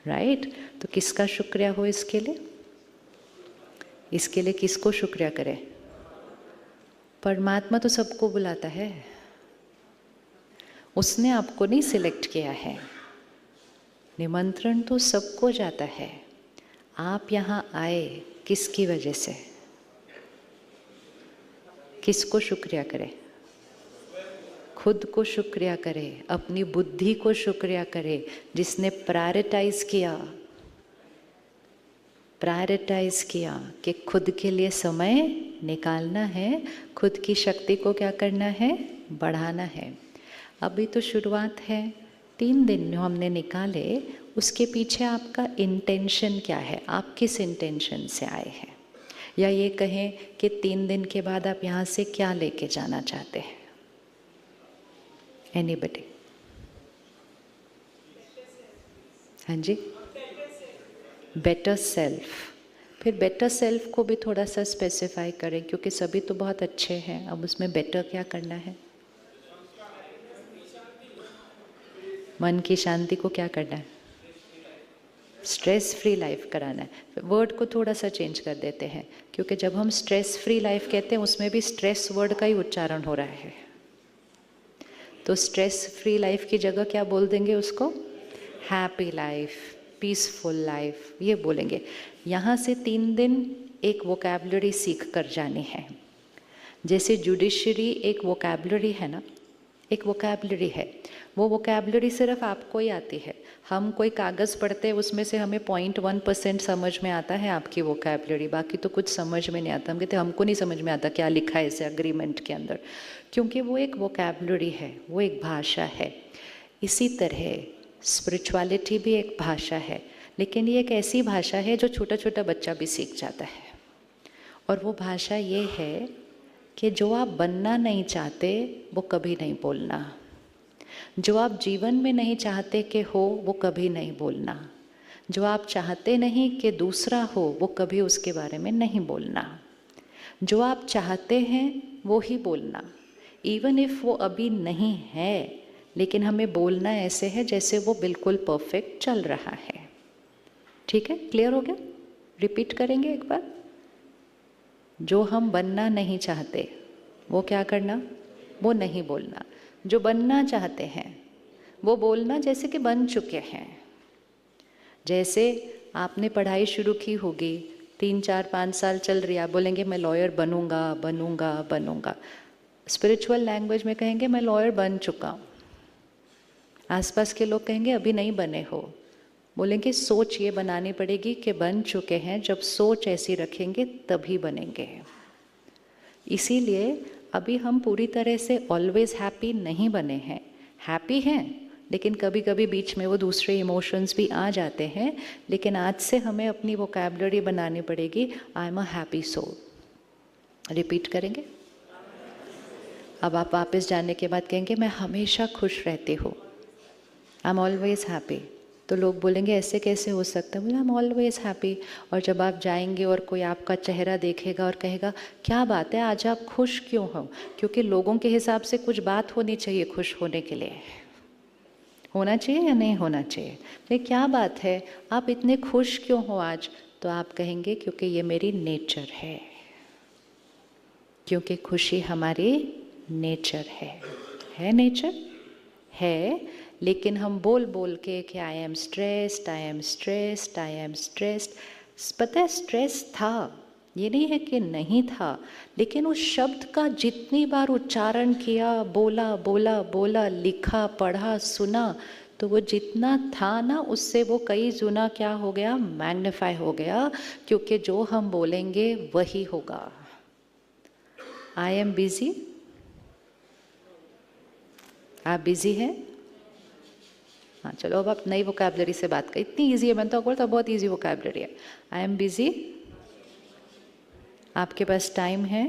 Right? तो किसका शुक्रिया हो इसके लिए? इसके लिए किसको शुक्रिया करें? परमात्मा तो सबको बुलाता है, उसने आपको नहीं सिलेक्ट किया है। निमंत्रण तो सबको जाता है। आप यहाँ आए किसकी वजह से? किसको शुक्रिया करें? खुद को शुक्रिया करें, अपनी बुद्धि को शुक्रिया करें, जिसने प्रायोरिटाइज किया कि खुद के लिए समय निकालना है, खुद की शक्ति को क्या करना है? बढ़ाना है। अभी तो शुरुआत है, 3 दिन जो हमने निकाले, उसके पीछे आपका इंटेंशन क्या है? आप किस इंटेंशन से आए हैं? या ये कहें कि 3 दिन के बाद आप यहाँ से क्या लेके जाना चाहते हैं? एनीबडी? हाँ जी, बेटर सेल्फ। फिर बेटर सेल्फ को भी थोड़ा सा स्पेसिफाई करें, क्योंकि सभी तो बहुत अच्छे हैं, अब उसमें बेटर क्या करना है? मन की शांति को क्या करना है? स्ट्रेस फ्री लाइफ कराना है। वर्ड को थोड़ा सा चेंज कर देते हैं, क्योंकि जब हम स्ट्रेस फ्री लाइफ कहते हैं उसमें भी स्ट्रेस वर्ड का ही उच्चारण हो रहा है। तो स्ट्रेस फ्री लाइफ की जगह क्या बोल देंगे उसको? हैप्पी लाइफ, पीसफुल लाइफ, ये बोलेंगे। यहाँ से 3 दिन एक वोकैबुलरी सीख कर जानी है। जैसे जुडिशरी एक वोकैबुलरी है ना, एक वोकैबुलरी है, वो वोकैबुलरी सिर्फ आपको ही आती है। हम कोई कागज़ पढ़ते हैं, उसमें से हमें 0.1% समझ में आता है आपकी वोकैबुलरी, बाकी तो कुछ समझ में नहीं आता। हम कहते हमको नहीं समझ में आता क्या लिखा है इसे अग्रीमेंट के अंदर, क्योंकि वो एक वोकैबुलरी है, वो एक भाषा है। इसी तरह स्पिरिचुअलिटी भी एक भाषा है, लेकिन ये एक ऐसी भाषा है जो छोटा छोटा बच्चा भी सीख जाता है। और वो भाषा ये है कि जो आप बनना नहीं चाहते वो कभी नहीं बोलना, जो आप जीवन में नहीं चाहते कि हो वो कभी नहीं बोलना, जो आप चाहते नहीं कि दूसरा हो वो कभी उसके बारे में नहीं बोलना, जो आप चाहते हैं वो ही बोलना। इवन इफ वो अभी नहीं है, लेकिन हमें बोलना ऐसे है जैसे वो बिल्कुल परफेक्ट चल रहा है। ठीक है, क्लियर हो गया? रिपीट करेंगे एक बार। जो हम बनना नहीं चाहते वो क्या करना? वो नहीं बोलना। जो बनना चाहते हैं वो बोलना, जैसे कि बन चुके हैं। जैसे आपने पढ़ाई शुरू की होगी, 3, 4, 5 साल चल रही है, आप बोलेंगे मैं लॉयर बनूंगा बनूंगा बनूंगा। स्पिरिचुअल लैंग्वेज में कहेंगे मैं लॉयर बन चुका हूँ। आसपास के लोग कहेंगे अभी नहीं बने हो, बोलेंगे सोच ये बनानी पड़ेगी कि बन चुके हैं। जब सोच ऐसी रखेंगे तभी बनेंगे। इसीलिए अभी हम पूरी तरह से ऑलवेज हैप्पी नहीं बने हैं। हैप्पी हैं, लेकिन कभी कभी बीच में वो दूसरे इमोशंस भी आ जाते हैं। लेकिन आज से हमें अपनी वोकैबुलरी बनानी पड़ेगी, I am a happy soul. Repeat करेंगे। अब आप वापस जाने के बाद कहेंगे मैं हमेशा खुश रहती हूँ, आई एम ऑलवेज हैप्पी। तो लोग बोलेंगे ऐसे कैसे हो सकता है? बोले आई एम ऑलवेज हैप्पी। और जब आप जाएंगे और कोई आपका चेहरा देखेगा और कहेगा क्या बात है आज आप खुश क्यों हो? क्योंकि लोगों के हिसाब से कुछ बात होनी चाहिए खुश होने के लिए। होना चाहिए या नहीं होना चाहिए? ये क्या बात है, आप इतने खुश क्यों हो आज? तो आप कहेंगे क्योंकि ये मेरी नेचर है, क्योंकि खुशी हमारी नेचर है नेचर है। लेकिन हम बोल बोल के कि I am stressed, I am stressed, I am stressed. पता है स्ट्रेस था, ये नहीं है कि नहीं था, लेकिन उस शब्द का जितनी बार उच्चारण किया, बोला बोला बोला, लिखा पढ़ा सुना, तो वो जितना था ना उससे वो कई गुना क्या हो गया? मैग्नीफाई हो गया। क्योंकि जो हम बोलेंगे वही होगा। आई एम बिजी, आप बिजी हैं? हाँ चलो, अब आप नई वोकैबुलरी से बात करें। इतनी इजी है, मैंने तो बोला था बहुत इजी वोकैबुलरी है। आई एम बिजी, आपके पास टाइम है?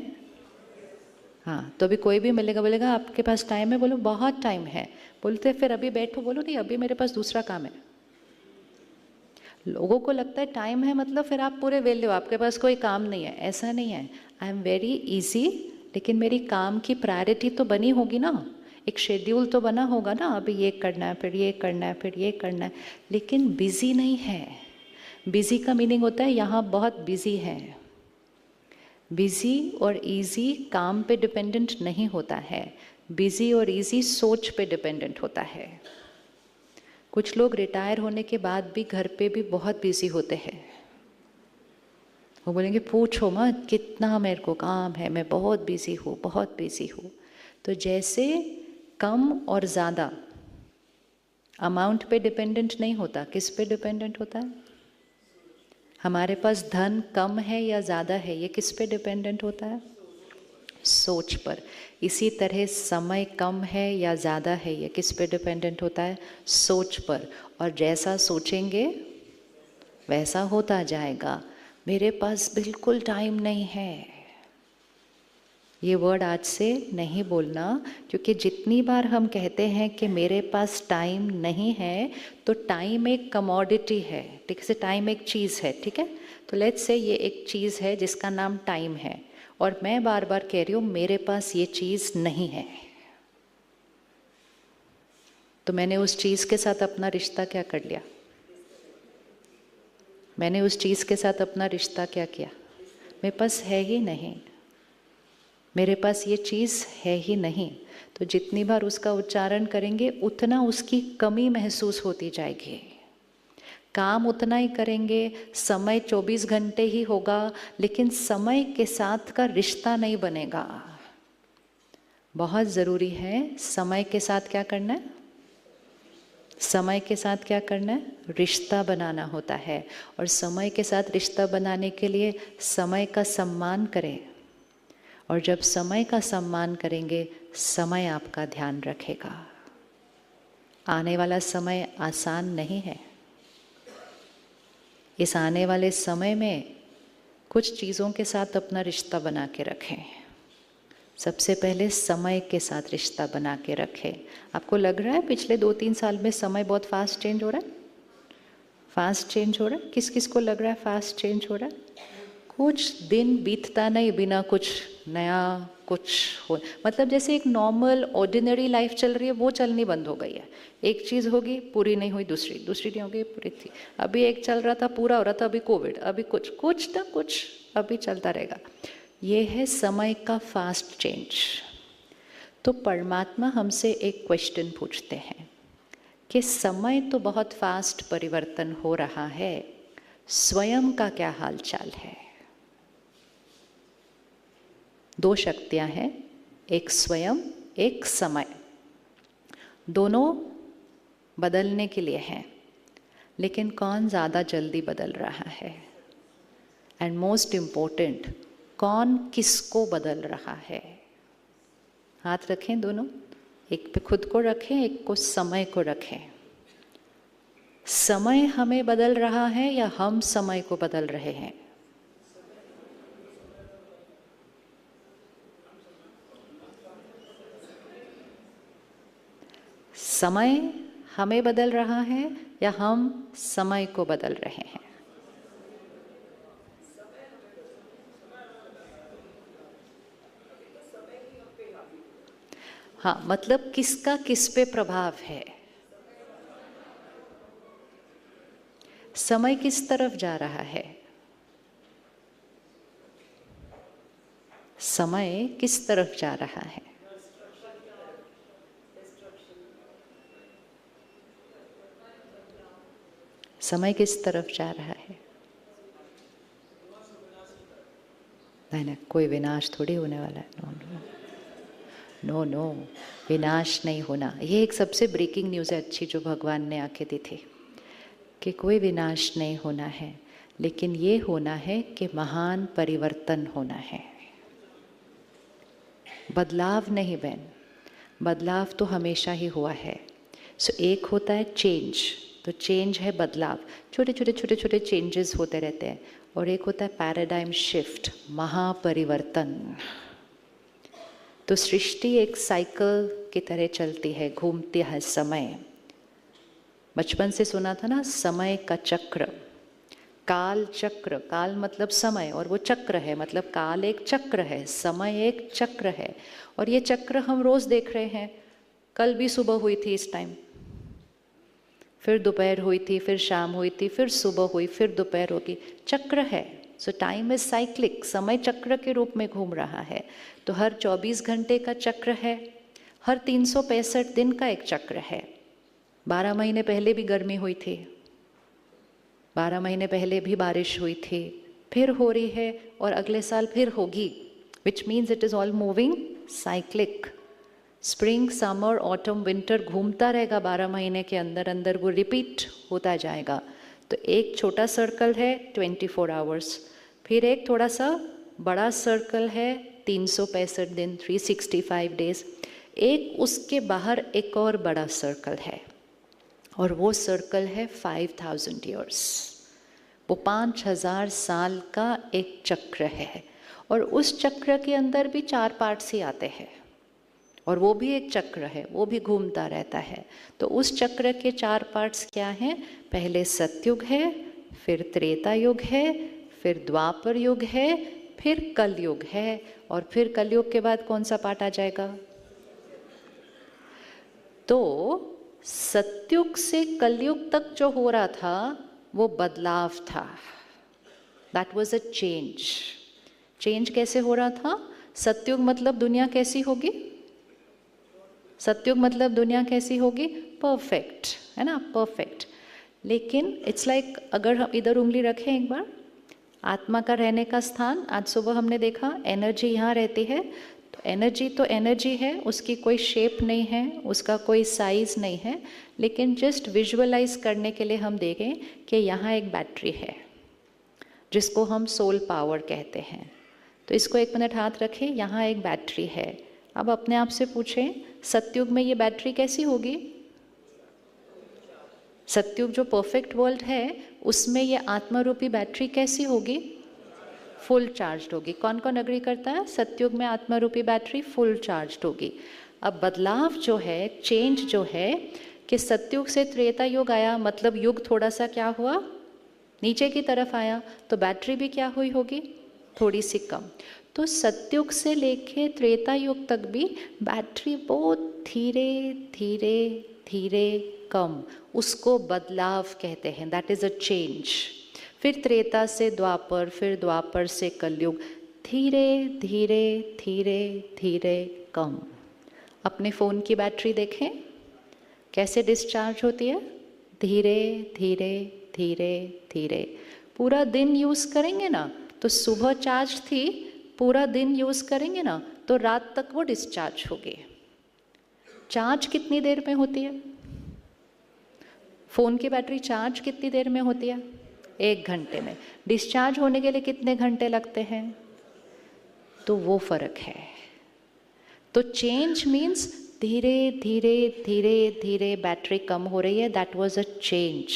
हाँ, तो अभी कोई भी मिलेगा बोलेगा आपके पास टाइम है, बोलो बहुत टाइम है। बोलते फिर अभी बैठो, बोलो नहीं अभी मेरे पास दूसरा काम है। लोगों को लगता है टाइम है मतलब फिर आप पूरे वेले हो, आपके पास कोई काम नहीं है। ऐसा नहीं है। आई एम वेरी ईजी, लेकिन मेरी काम की प्रायोरिटी तो बनी होगी ना। एक शेड्यूल तो बना होगा ना, अभी ये करना है, फिर ये करना है, फिर ये करना है, लेकिन बिजी नहीं है। बिजी का मीनिंग होता है यहाँ बहुत बिजी है। बिजी और इजी काम पे डिपेंडेंट नहीं होता है, बिजी और इजी सोच पे डिपेंडेंट होता है। कुछ लोग रिटायर होने के बाद भी घर पे भी बहुत बिजी होते हैं। वो बोलेंगे पूछो मत कितना मेरे को काम है, मैं बहुत बिजी हूँ, बहुत बिजी हूँ। तो जैसे कम और ज़्यादा अमाउंट पे डिपेंडेंट नहीं होता, किस पे डिपेंडेंट होता है? हमारे पास धन कम है या ज़्यादा है, ये किस पे डिपेंडेंट होता है? सोच पर। इसी तरह समय कम है या ज़्यादा है, ये किस पे डिपेंडेंट होता है? सोच पर। और जैसा सोचेंगे वैसा होता जाएगा। मेरे पास बिल्कुल टाइम नहीं है, ये वर्ड आज से नहीं बोलना, क्योंकि जितनी बार हम कहते हैं कि मेरे पास टाइम नहीं है, तो टाइम एक कमोडिटी है, ठीक है? टाइम एक चीज़ है, ठीक है? तो लेट्स से ये एक चीज़ है जिसका नाम टाइम है, और मैं बार बार कह रही हूँ मेरे पास ये चीज़ नहीं है, तो मैंने उस चीज़ के साथ अपना रिश्ता क्या कर लिया? मैंने उस चीज़ के साथ अपना रिश्ता क्या किया? मेरे पास है ही नहीं, मेरे पास ये चीज़ है ही नहीं। तो जितनी बार उसका उच्चारण करेंगे उतना उसकी कमी महसूस होती जाएगी। काम उतना ही करेंगे, समय 24 घंटे ही होगा, लेकिन समय के साथ का रिश्ता नहीं बनेगा। बहुत ज़रूरी है समय के साथ क्या करना है? समय के साथ क्या करना है? रिश्ता बनाना होता है। और समय के साथ रिश्ता बनाने के लिए समय का सम्मान करें, और जब समय का सम्मान करेंगे समय आपका ध्यान रखेगा। आने वाला समय आसान नहीं है। इस आने वाले समय में कुछ चीज़ों के साथ अपना रिश्ता बना के रखें। सबसे पहले समय के साथ रिश्ता बना के रखें। आपको लग रहा है पिछले 2-3 साल में समय बहुत फास्ट चेंज हो रहा है? फास्ट चेंज हो रहा है? किस किस को लग रहा है फास्ट चेंज हो रहा है? कुछ दिन बीतता नहीं बिना कुछ नया कुछ हो, मतलब जैसे एक नॉर्मल ऑर्डिनरी लाइफ चल रही है वो चलनी बंद हो गई है। एक चीज़ होगी पूरी नहीं हुई, दूसरी नहीं होगी पूरी थी। अभी एक चल रहा था पूरा हो रहा था, अभी कोविड, अभी कुछ ना कुछ अभी चलता रहेगा। ये है समय का फास्ट चेंज। तो परमात्मा हमसे एक क्वेश्चन पूछते हैं कि समय तो बहुत फास्ट परिवर्तन हो रहा है, स्वयं का क्या हाल चाल है? दो शक्तियां हैं, एक स्वयं, एक समय। दोनों बदलने के लिए हैं, लेकिन कौन ज़्यादा जल्दी बदल रहा है? एंड मोस्ट इम्पोर्टेंट, कौन किसको बदल रहा है? हाथ रखें दोनों, एक पे खुद को रखें, एक को समय को रखें। समय हमें बदल रहा है या हम समय को बदल रहे हैं? समय हमें बदल रहा है या हम समय को बदल रहे हैं? हाँ, मतलब किसका किस पे प्रभाव है? समय किस तरफ जा रहा है? समय किस तरफ जा रहा है? समय किस तरफ जा रहा है? नहीं, कोई विनाश थोड़ी होने वाला है। नो, विनाश नहीं होना। ये एक सबसे ब्रेकिंग न्यूज़ है अच्छी जो भगवान ने आके दी थी, कि कोई विनाश नहीं होना है, लेकिन ये होना है कि महान परिवर्तन होना है। बदलाव नहीं बहन, बदलाव तो हमेशा ही हुआ है। सो एक होता है चेंज, तो चेंज है बदलाव, छोटे चेंजेस होते रहते हैं। और एक होता है पैराडाइम शिफ्ट, महापरिवर्तन। तो सृष्टि एक साइकिल की तरह चलती है, घूमती है समय। बचपन से सुना था ना, समय का चक्र, काल चक्र। काल मतलब समय, और वो चक्र है, मतलब काल एक चक्र है, समय एक चक्र है। और ये चक्र हम रोज देख रहे हैं। कल भी सुबह हुई थी इस टाइम, फिर दोपहर हुई थी, फिर शाम हुई थी, फिर सुबह हुई, फिर दोपहर होगी। चक्र है। सो टाइम इज साइक्लिक, समय चक्र के रूप में घूम रहा है। तो हर 24 घंटे का चक्र है, हर 365 दिन का एक चक्र है। 12 महीने पहले भी गर्मी हुई थी, 12 महीने पहले भी बारिश हुई थी, फिर हो रही है और अगले साल फिर होगी, which means it is all moving cyclic. Spring, summer, autumn, winter घूमता रहेगा 12 महीने के अंदर अंदर, वो रिपीट होता जाएगा। तो एक छोटा सर्कल है 24 आवर्स, फिर एक थोड़ा सा बड़ा सर्कल है 365 दिन, 365 डेज, एक उसके बाहर एक और बड़ा सर्कल है, और वो सर्कल है 5000 ईयर्स। वो 5000 साल का एक चक्र है, और उस चक्र के अंदर भी 4 पार्ट्स ही आते हैं, और वो भी एक चक्र है, वो भी घूमता रहता है। तो उस चक्र के 4 पार्ट्स क्या हैं? पहले सतयुग है, फिर त्रेता युग है, फिर द्वापर युग है, फिर कलयुग है, और फिर कलयुग के बाद कौन सा पार्ट आ जाएगा? तो सतयुग से कलयुग तक जो हो रहा था वो बदलाव था, that was a change. Change कैसे हो रहा था? सतयुग मतलब दुनिया कैसी होगी? सतयुग मतलब दुनिया कैसी होगी? परफेक्ट, है ना, परफेक्ट। लेकिन इट्स लाइक अगर हम इधर उंगली रखें एक बार, आत्मा का रहने का स्थान, आज सुबह हमने देखा एनर्जी यहाँ रहती है, तो एनर्जी है, उसकी कोई शेप नहीं है, उसका कोई साइज नहीं है, लेकिन जस्ट विजुअलाइज करने के लिए हम देखें कि यहाँ एक बैटरी है जिसको हम सोल पावर कहते हैं। तो इसको 1 मिनट हाथ रखें, यहाँ एक बैटरी है। अब अपने आप से पूछें, सतयुग में ये बैटरी कैसी होगी? सतयुग जो परफेक्ट वर्ल्ड है उसमें ये आत्मा रूपी बैटरी कैसी होगी? फुल चार्ज होगी। कौन कौन अग्री करता है? सतयुग में आत्मा रूपी बैटरी फुल चार्ज होगी। अब बदलाव जो है, चेंज जो है, कि सतयुग से त्रेता युग आया, मतलब युग थोड़ा सा क्या हुआ? नीचे की तरफ आया, तो बैटरी भी क्या हुई होगी? थोड़ी सी कम। तो सतयुग से लेके त्रेता युग तक भी बैटरी बहुत धीरे धीरे धीरे कम, उसको बदलाव कहते हैं, दैट इज अ चेंज। फिर त्रेता से द्वापर, फिर द्वापर से कलयुग, धीरे धीरे धीरे धीरे कम। अपने फ़ोन की बैटरी देखें कैसे डिस्चार्ज होती है? धीरे धीरे धीरे धीरे। पूरा दिन यूज़ करेंगे ना तो सुबह चार्ज थी, पूरा दिन यूज़ करेंगे ना तो रात तक वो डिस्चार्ज होगी। चार्ज कितनी देर में होती है? फ़ोन की बैटरी चार्ज कितनी देर में होती है? 1 घंटे में। डिस्चार्ज होने के लिए कितने घंटे लगते हैं? तो वो फर्क है। तो चेंज मीन्स धीरे धीरे धीरे धीरे बैटरी कम हो रही है, दैट वाज अ चेंज।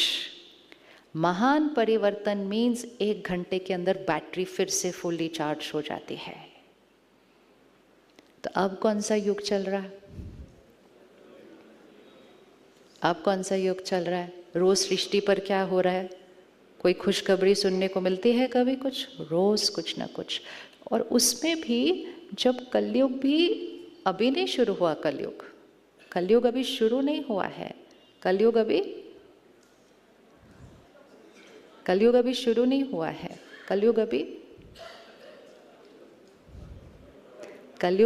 महान परिवर्तन मीन्स 1 घंटे के अंदर बैटरी फिर से फुल्ली चार्ज हो जाती है। तो अब कौन सा युग चल रहा है? अब कौन सा युग चल रहा है? रोज सृष्टि पर क्या हो रहा है? कोई खुशखबरी सुनने को मिलती है कभी? कुछ रोज कुछ ना कुछ। और उसमें भी जब कलयुग भी अभी नहीं शुरू हुआ, कलयुग अभी शुरू नहीं हुआ है, कलयुग अभी शुरू नहीं हुआ है, कलयुग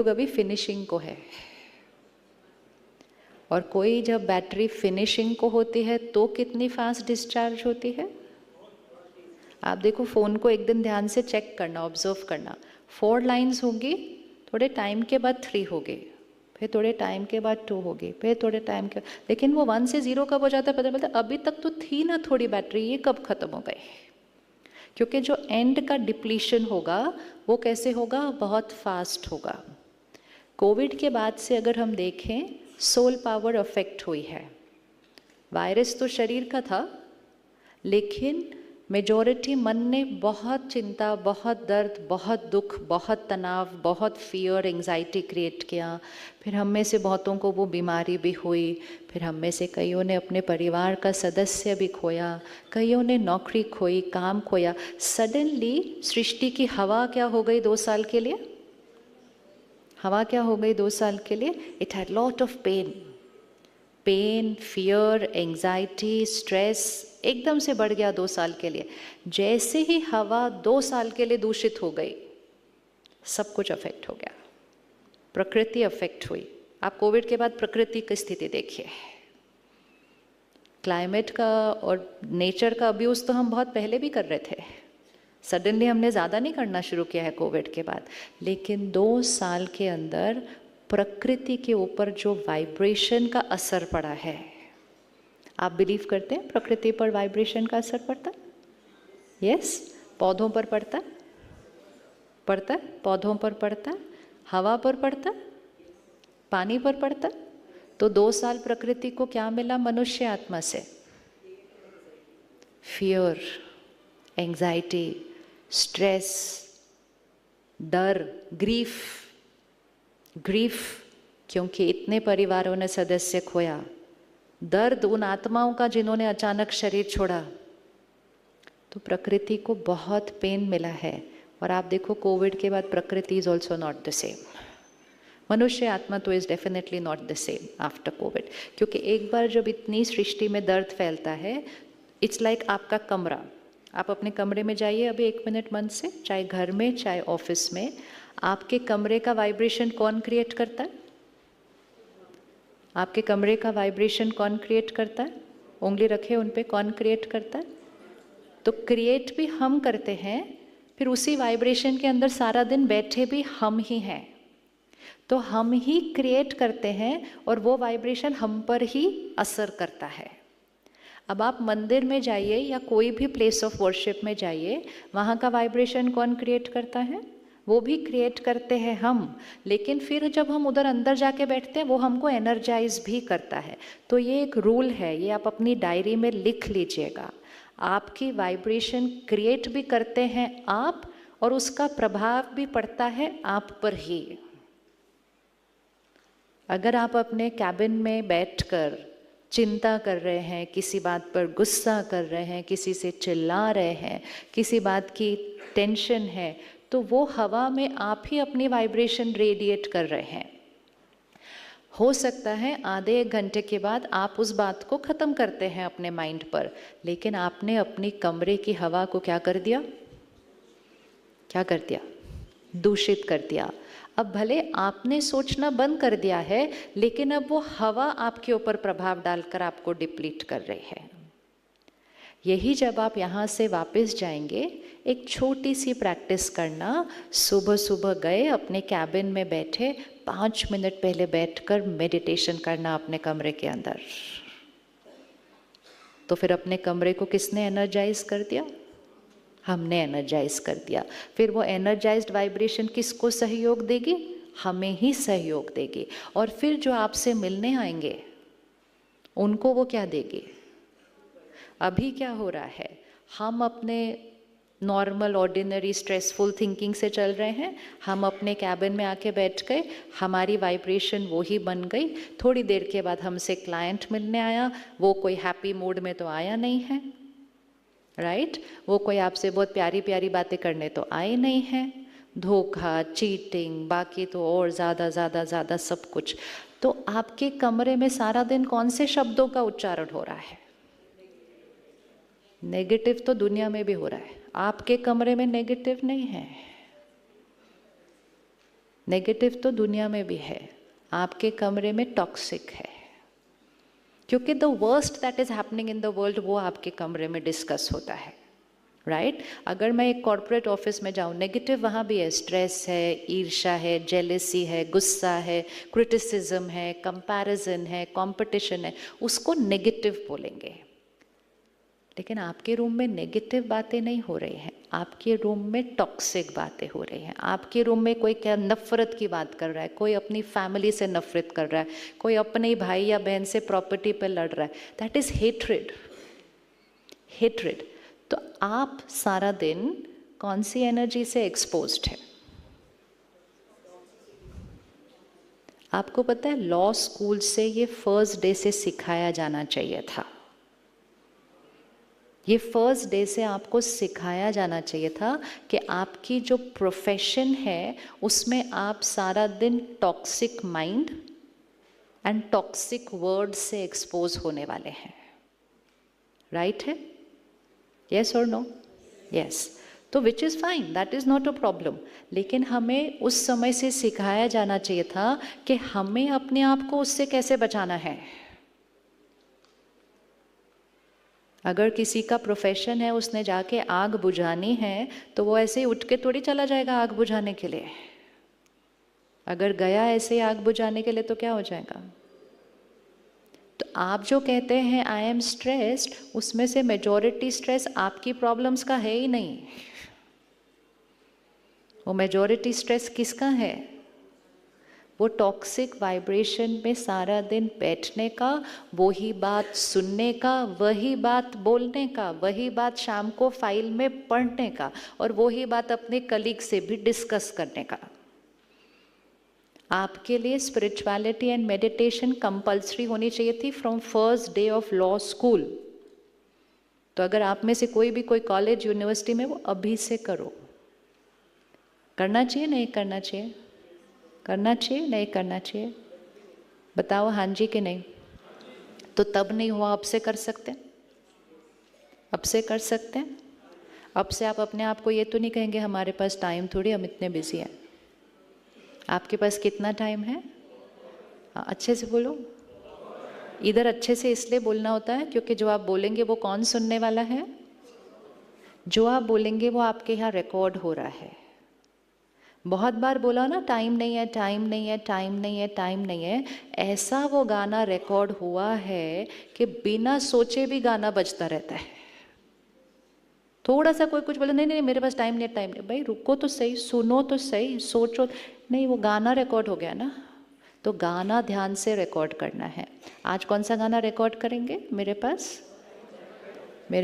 अभी फिनिशिंग को है। और कोई जब बैटरी फिनिशिंग को होती है तो कितनी फास्ट डिस्चार्ज होती है? आप देखो, फ़ोन को एक दिन ध्यान से चेक करना, ऑब्जर्व करना। 4 लाइन्स होंगी, थोड़े टाइम के बाद 3 होगी, फिर थोड़े टाइम के बाद 2 होगी, फिर थोड़े टाइम के, लेकिन वो 1 से 0 कब हो जाता है पता चलता है? अभी तक तो थी ना थोड़ी बैटरी, ये कब खत्म हो गई? क्योंकि जो एंड का डिप्लीशन होगा वो कैसे होगा? बहुत फास्ट होगा। कोविड के बाद से अगर हम देखें, सोल पावर अफेक्ट हुई है। वायरस तो शरीर का था, लेकिन मेजॉरिटी मन ने बहुत चिंता, बहुत दर्द, बहुत दुख, बहुत तनाव, बहुत फियर, एंजाइटी क्रिएट किया। फिर हम में से बहुतों को वो बीमारी भी हुई, फिर हम में से कईयों ने अपने परिवार का सदस्य भी खोया, कईयों ने नौकरी खोई, काम खोया। सडनली सृष्टि की हवा क्या हो गई 2 साल के लिए? हवा क्या हो गई 2 साल के लिए? It had lot of pain. Pain, fear, anxiety, stress एकदम से बढ़ गया 2 साल के लिए। जैसे ही हवा 2 साल के लिए दूषित हो गई, सब कुछ अफेक्ट हो गया, प्रकृति अफेक्ट हुई। आप कोविड के बाद प्रकृति की स्थिति देखिए, क्लाइमेट का और नेचर का अब्यूज़ तो हम बहुत पहले भी कर रहे थे, सडनली हमने ज़्यादा नहीं करना शुरू किया है कोविड के बाद, लेकिन 2 साल के अंदर प्रकृति के ऊपर जो वाइब्रेशन का असर पड़ा है, आप बिलीव करते हैं प्रकृति पर वाइब्रेशन का असर पड़ता? यस, पौधों पर पड़ता है, पौधों पर पड़ता है, हवा पर पड़ता, पानी पर पड़ता। तो 2 साल प्रकृति को क्या मिला मनुष्य आत्मा से? फियर, एंजाइटी, स्ट्रेस, डर, ग्रीफ, क्योंकि इतने परिवारों ने सदस्य खोया, दर्द उन आत्माओं का जिन्होंने अचानक शरीर छोड़ा। तो प्रकृति को बहुत पेन मिला है। और आप देखो कोविड के बाद प्रकृति is also not the same. मनुष्य आत्मा तो is definitely not the same after Covid, क्योंकि एक बार जब इतनी सृष्टि में दर्द फैलता है, इट्स लाइक आपका कमरा, आप अपने कमरे में जाइए अभी 1 मिनट मन से, चाहे घर में चाहे ऑफिस में, आपके कमरे का वाइब्रेशन कौन क्रिएट करता है? आपके कमरे का वाइब्रेशन कौन क्रिएट करता है? उंगली रखे उन पे, कौन क्रिएट करता है? तो क्रिएट भी हम करते हैं, फिर उसी वाइब्रेशन के अंदर सारा दिन बैठे भी हम ही हैं। तो हम ही क्रिएट करते हैं और वो वाइब्रेशन हम पर ही असर करता है। अब आप मंदिर में जाइए या कोई भी प्लेस ऑफ वर्शिप में जाइए, वहाँ का वाइब्रेशन कौन क्रिएट करता है? वो भी क्रिएट करते हैं हम, लेकिन फिर जब हम उधर अंदर जाके बैठते हैं वो हमको एनर्जाइज भी करता है। तो ये एक रूल है, ये आप अपनी डायरी में लिख लीजिएगा। आपकी वाइब्रेशन क्रिएट भी करते हैं आप, और उसका प्रभाव भी पड़ता है आप पर ही। अगर आप अपने कैबिन में बैठकर चिंता कर रहे हैं, किसी बात पर गुस्सा कर रहे हैं, किसी से चिल्ला रहे हैं, किसी बात की टेंशन है, तो वो हवा में आप ही अपनी वाइब्रेशन रेडिएट कर रहे हैं। हो सकता है आधे 1 घंटे के बाद आप उस बात को ख़त्म करते हैं अपने माइंड पर, लेकिन आपने अपनी कमरे की हवा को क्या कर दिया? क्या कर दिया? दूषित कर दिया। अब भले आपने सोचना बंद कर दिया है, लेकिन अब वो हवा आपके ऊपर प्रभाव डालकर आपको डिप्लीट कर रही है। यही जब आप यहाँ से वापस जाएंगे, एक छोटी सी प्रैक्टिस करना। सुबह सुबह गए, अपने कैबिन में बैठे, 5 मिनट पहले बैठकर मेडिटेशन करना अपने कमरे के अंदर। तो फिर अपने कमरे को किसने एनर्जाइज कर दिया? हमने एनर्जाइज कर दिया। फिर वो एनर्जाइज्ड वाइब्रेशन किसको सहयोग देगी? हमें ही सहयोग देगी। और फिर जो आपसे मिलने आएंगे उनको वो क्या देगी? अभी क्या हो रहा है, हम अपने नॉर्मल ऑर्डिनरी स्ट्रेसफुल थिंकिंग से चल रहे हैं, हम अपने कैबिन में आके बैठ गए, हमारी वाइब्रेशन वो ही बन गई। थोड़ी देर के बाद हमसे क्लाइंट मिलने आया, वो कोई हैप्पी मूड में तो आया नहीं है, राइट? वो कोई आपसे बहुत प्यारी प्यारी बातें करने तो आए नहीं हैं, धोखा, चीटिंग, बाकी तो और ज़्यादा सब कुछ। तो आपके कमरे में सारा दिन कौन से शब्दों का उच्चारण हो रहा है? नेगेटिव तो दुनिया में भी हो रहा है, आपके कमरे में नेगेटिव नहीं है। नेगेटिव तो दुनिया में भी है, आपके कमरे में टॉक्सिक है, क्योंकि the worst that is happening in the world वो आपके कमरे में डिस्कस होता है, राइट? अगर मैं एक कॉर्पोरेट ऑफिस में जाऊँ, नेगेटिव वहाँ भी है, स्ट्रेस है, ईर्ष्या है, जेलेसी है, गुस्सा है, क्रिटिसिज्म है, कंपैरिजन है, कंपटीशन है, उसको नेगेटिव बोलेंगे। लेकिन आपके रूम में नेगेटिव बातें नहीं हो रही हैं, आपके रूम में टॉक्सिक बातें हो रही हैं। आपके रूम में कोई क्या नफरत की बात कर रहा है, कोई अपनी फैमिली से नफरत कर रहा है, कोई अपने भाई या बहन से प्रॉपर्टी पे लड़ रहा है। That is hatred, hatred. तो आप सारा दिन कौन सी एनर्जी से एक्सपोज्ड है? आपको पता है, लॉ स्कूल से ये फर्स्ट डे से सिखाया जाना चाहिए था। ये फर्स्ट डे से आपको सिखाया जाना चाहिए था कि आपकी जो प्रोफेशन है उसमें आप सारा दिन toxic mind and toxic word से एक्सपोज होने वाले हैं। राइट है? यस और नो? यस। तो which is fine, that is not a problem. लेकिन हमें उस समय से सिखाया जाना चाहिए था कि हमें अपने आप को उससे कैसे बचाना है। अगर किसी का प्रोफेशन है, उसने जाके आग बुझानी है, तो वो ऐसे ही उठ के थोड़ी चला जाएगा आग बुझाने के लिए। अगर गया ऐसे ही आग बुझाने के लिए तो क्या हो जाएगा? तो आप जो कहते हैं आई एम स्ट्रेस्ड, उसमें से मेजॉरिटी स्ट्रेस आपकी प्रॉब्लम्स का है ही नहीं। वो मेजॉरिटी स्ट्रेस किसका है? वो टॉक्सिक वाइब्रेशन में सारा दिन बैठने का, वही बात सुनने का, वही बात बोलने का, वही बात शाम को फाइल में पढ़ने का, और वही बात अपने कलीग से भी डिस्कस करने का। आपके लिए स्पिरिचुअलिटी एंड मेडिटेशन कंपल्सरी होनी चाहिए थी from first day of law school. तो अगर आप में से कोई भी कोई कॉलेज यूनिवर्सिटी में, वो अभी से करो। करना चाहिए नहीं करना चाहिए? करना चाहिए नहीं करना चाहिए? बताओ हाँ जी कि नहीं? तो तब नहीं हुआ, अब से कर सकते हैं? अब से कर सकते हैं? अब से आप अपने आप को ये तो नहीं कहेंगे हमारे पास टाइम थोड़ी, हम इतने बिजी हैं। आपके पास कितना टाइम है? हाँ, अच्छे से बोलो। इधर अच्छे से इसलिए बोलना होता है क्योंकि जो आप बोलेंगे वो कौन सुनने वाला है? जो आप बोलेंगे वो आपके यहाँ रिकॉर्ड हो रहा है। बहुत बार बोला ना, टाइम नहीं है, टाइम नहीं है, टाइम नहीं है, टाइम नहीं है। ऐसा वो गाना रिकॉर्ड हुआ है कि बिना सोचे भी गाना बजता रहता है। थोड़ा सा कोई कुछ बोले, नहीं नहीं मेरे पास टाइम नहीं है, टाइम नहीं। भाई रुको तो सही, सुनो तो सही, सोचो। नहीं, वो गाना रिकॉर्ड हो गया ना। तो गाना ध्यान से रिकॉर्ड करना है। आज कौन सा गाना रिकॉर्ड करेंगे? मेरे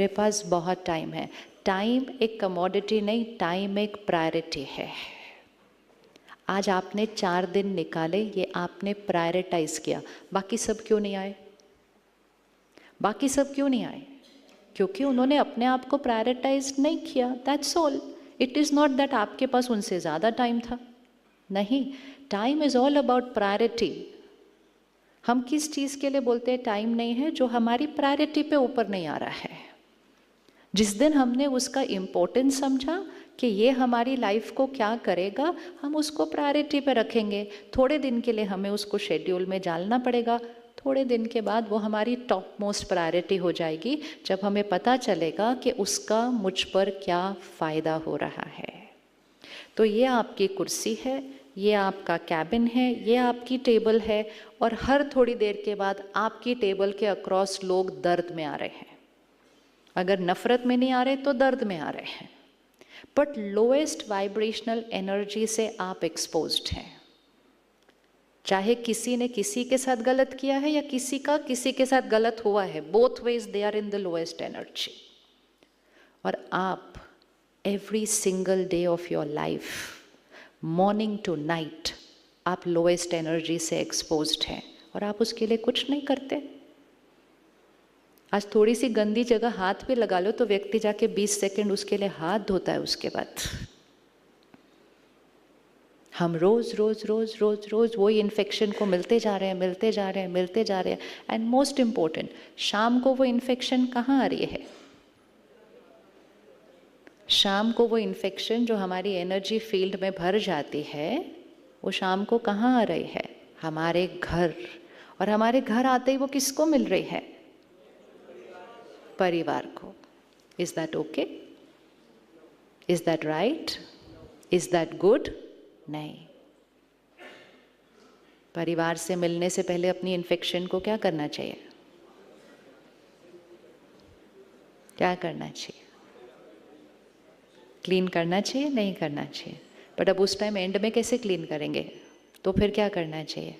पास बहुत टाइम है। टाइम एक कमोडिटी नहीं, टाइम एक प्रायोरिटी है। आज आपने 4 दिन निकाले, ये आपने प्रायोरिटाइज किया। बाकी सब क्यों नहीं आए? बाकी सब क्यों नहीं आए? क्योंकि उन्होंने अपने आप को प्रायोरिटाइज नहीं किया। That's all. It is not that आपके पास उनसे ज़्यादा टाइम था। नहीं, time is all about priority. हम किस चीज़ के लिए बोलते हैं टाइम नहीं है? जो हमारी प्रायोरिटी पे ऊपर नहीं आ रहा है। जिस दिन हमने उसका इम्पोर्टेंस समझा कि ये हमारी लाइफ को क्या करेगा, हम उसको प्रायोरिटी पे रखेंगे। थोड़े दिन के लिए हमें उसको शेड्यूल में डालना पड़ेगा। थोड़े दिन के बाद वो हमारी टॉप मोस्ट प्रायोरिटी हो जाएगी, जब हमें पता चलेगा कि उसका मुझ पर क्या फ़ायदा हो रहा है। तो ये आपकी कुर्सी है, ये आपका कैबिन है, ये आपकी टेबल है, और हर थोड़ी देर के बाद आपकी टेबल के अक्रॉस लोग दर्द में आ रहे हैं। अगर नफ़रत में नहीं आ रहे तो दर्द में आ रहे हैं। बट लोएस्ट वाइब्रेशनल एनर्जी से आप एक्सपोज्ड हैं। चाहे किसी ने किसी के साथ गलत किया है या किसी का किसी के साथ गलत हुआ है, both ways they are in the lowest energy. और आप every single day of your life, morning to night, आप लोएस्ट एनर्जी से एक्सपोज्ड हैं और आप उसके लिए कुछ नहीं करते। आज थोड़ी सी गंदी जगह हाथ पे लगा लो तो व्यक्ति जाके 20 सेकंड उसके लिए हाथ धोता है। उसके बाद हम रोज रोज रोज रोज रोज वही इन्फेक्शन को मिलते जा रहे हैं। एंड मोस्ट इम्पोर्टेंट, शाम को वो इन्फेक्शन कहाँ आ रही है? शाम को वो इन्फेक्शन जो हमारी एनर्जी फील्ड में भर जाती है, वो शाम को कहाँ आ रही है? हमारे घर। और हमारे घर आते ही वो किसको मिल रही है? परिवार को। Is that okay? Is that right? Is that good? नहीं। परिवार से मिलने से पहले अपनी इन्फेक्शन को क्या करना चाहिए? क्या करना चाहिए? क्लीन करना चाहिए? नहीं करना चाहिए? बट अब उस टाइम एंड में कैसे क्लीन करेंगे? तो फिर क्या करना चाहिए?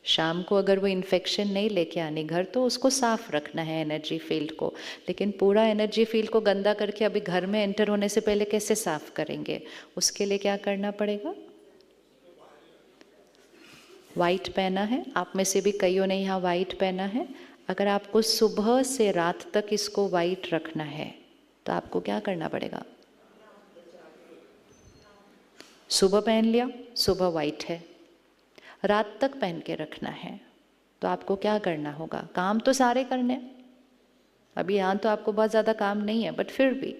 शाम को अगर वो इन्फेक्शन नहीं लेके आनी घर, तो उसको साफ रखना है एनर्जी फील्ड को। लेकिन पूरा एनर्जी फील्ड को गंदा करके अभी घर में एंटर होने से पहले कैसे साफ करेंगे? उसके लिए क्या करना पड़ेगा? वाइट पहना है, आप में से भी कईयों ने यहाँ वाइट पहना है। अगर आपको सुबह से रात तक इसको वाइट रखना है तो आपको क्या करना पड़ेगा? सुबह पहन लिया, सुबह वाइट है, रात तक पहन के रखना है, तो आपको क्या करना होगा? काम तो सारे करने, अभी यहाँ तो आपको बहुत ज़्यादा काम नहीं है, बट फिर भी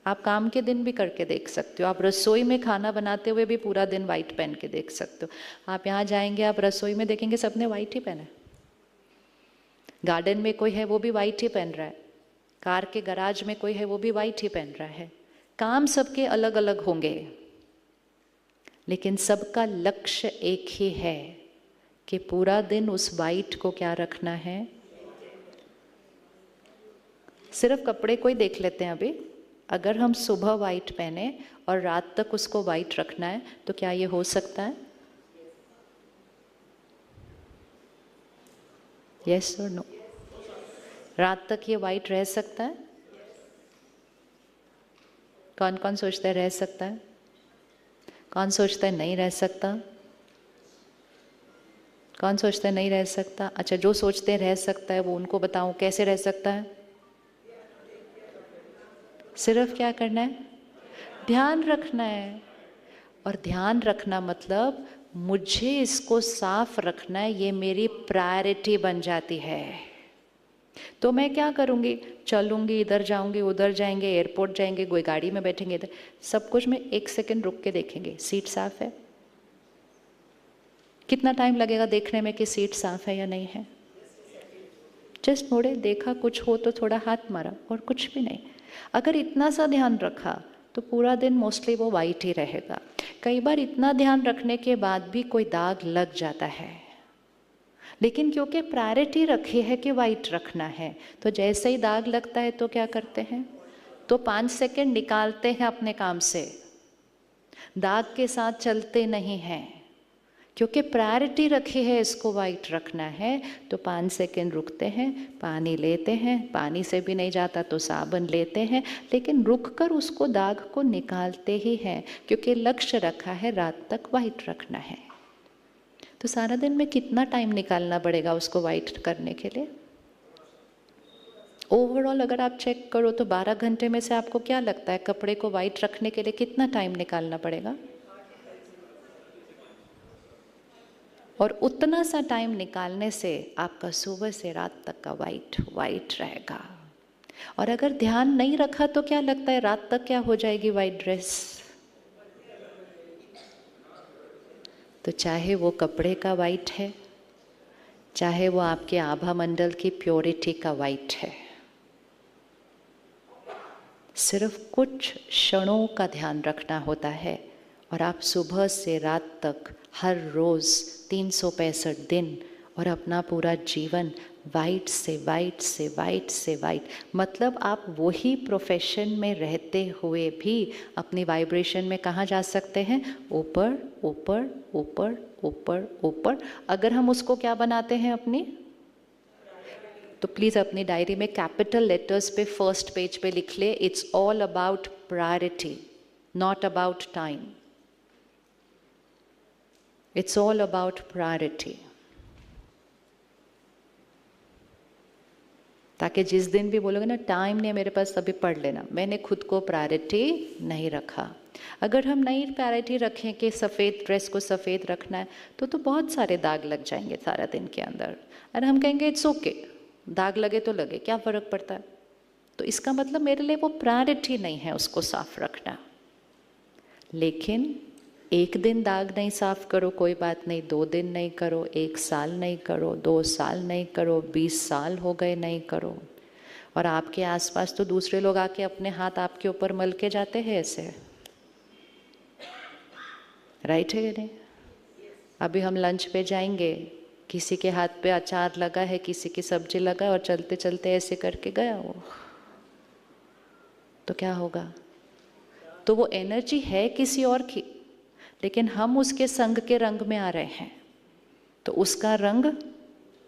आप काम के दिन भी करके देख सकते हो। आप रसोई में खाना बनाते हुए भी पूरा दिन वाइट पहन के देख सकते हो। आप यहाँ जाएंगे, आप रसोई में देखेंगे सबने वाइट ही पहना है। गार्डन में कोई है वो भी वाइट ही पहन रहा है, कार के गराज में कोई है वो भी वाइट ही पहन रहा है। काम सबके अलग अलग होंगे, लेकिन सबका लक्ष्य एक ही है कि पूरा दिन उस वाइट को क्या रखना है। सिर्फ कपड़े को ही देख लेते हैं अभी। अगर हम सुबह वाइट पहने और रात तक उसको वाइट रखना है, तो क्या ये हो सकता है? यस और नो? रात तक ये वाइट रह सकता है? कौन कौन सोचता है रह सकता है? कौन सोचता है नहीं रह सकता? कौन सोचता है नहीं रह सकता? अच्छा, जो सोचते हैं रह सकता है वो उनको बताऊं कैसे रह सकता है। सिर्फ क्या करना है? ध्यान रखना है। और ध्यान रखना मतलब मुझे इसको साफ रखना है, ये मेरी प्रायोरिटी बन जाती है। तो मैं क्या करूँगी? चलूँगी, इधर जाऊँगी, उधर जाएंगे, एयरपोर्ट जाएंगे, कोई गाड़ी में बैठेंगे, इधर सब कुछ में 1 सेकंड रुक के देखेंगे सीट साफ है। कितना टाइम लगेगा देखने में कि सीट साफ है या नहीं है? जस्ट मुड़े, देखा, कुछ हो तो थोड़ा हाथ मारा, और कुछ भी नहीं। अगर इतना सा ध्यान रखा तो पूरा दिन मोस्टली वो वाइट ही रहेगा। कई बार इतना ध्यान रखने के बाद भी कोई दाग लग जाता है, लेकिन क्योंकि प्रायोरिटी रखी है कि वाइट रखना है, तो जैसे ही दाग लगता है तो क्या करते हैं? तो 5 सेकंड निकालते हैं अपने काम से, दाग के साथ चलते नहीं हैं। क्योंकि प्रायोरिटी रखी है इसको वाइट रखना है, तो 5 सेकंड रुकते हैं, पानी लेते हैं, पानी से भी नहीं जाता तो साबुन लेते हैं, लेकिन रुककर उसको दाग को निकालते ही हैं, क्योंकि लक्ष्य रखा है रात तक वाइट रखना है। तो सारा दिन में कितना टाइम निकालना पड़ेगा उसको वाइट करने के लिए? ओवरऑल अगर आप चेक करो तो 12 घंटे में से आपको क्या लगता है कपड़े को वाइट रखने के लिए कितना टाइम निकालना पड़ेगा? और उतना सा टाइम निकालने से आपका सुबह से रात तक का वाइट वाइट रहेगा। और अगर ध्यान नहीं रखा तो क्या लगता है रात तक क्या हो जाएगी वाइट ड्रेस? तो चाहे वो कपड़े का वाइट है, चाहे वो आपके आभा मंडल की प्योरिटी का वाइट है, सिर्फ कुछ क्षणों का ध्यान रखना होता है, और आप सुबह से रात तक हर रोज़ 365 दिन और अपना पूरा जीवन वाइट से वाइट से वाइट से वाइट, मतलब आप वही प्रोफेशन में रहते हुए भी अपनी वाइब्रेशन में कहाँ जा सकते हैं? ऊपर ऊपर ऊपर ऊपर ऊपर। अगर हम उसको क्या बनाते हैं अपनी, तो प्लीज़ अपनी डायरी में कैपिटल लेटर्स पे फर्स्ट पेज पे लिख ले, it's all about priority, not about time. It's all about priority. ताकि जिस दिन भी बोलोगे ना टाइम नहीं मेरे पास, तभी पढ़ लेना मैंने खुद को प्रायोरिटी नहीं रखा। अगर हम नई प्रायोरिटी रखें कि सफ़ेद ड्रेस को सफ़ेद रखना है, तो बहुत सारे दाग लग जाएंगे सारा दिन के अंदर, और हम कहेंगे इट्स ओके, दाग लगे तो लगे, क्या फ़र्क पड़ता है। तो इसका मतलब मेरे लिए वो प्रायोरिटी नहीं है उसको साफ रखना। लेकिन एक दिन दाग नहीं साफ करो कोई बात नहीं, 2 दिन नहीं करो, 1 साल नहीं करो, 2 साल नहीं करो, 20 साल हो गए नहीं करो, और आपके आसपास तो दूसरे लोग आके अपने हाथ आपके ऊपर मल के जाते हैं ऐसे, राइट है या नहीं? अभी हम लंच पे जाएंगे, किसी के हाथ पे अचार लगा है, किसी की सब्जी लगा है, और चलते चलते ऐसे करके गया वो, तो क्या होगा? तो वो एनर्जी है किसी और की, लेकिन हम उसके संग के रंग में आ रहे हैं, तो उसका रंग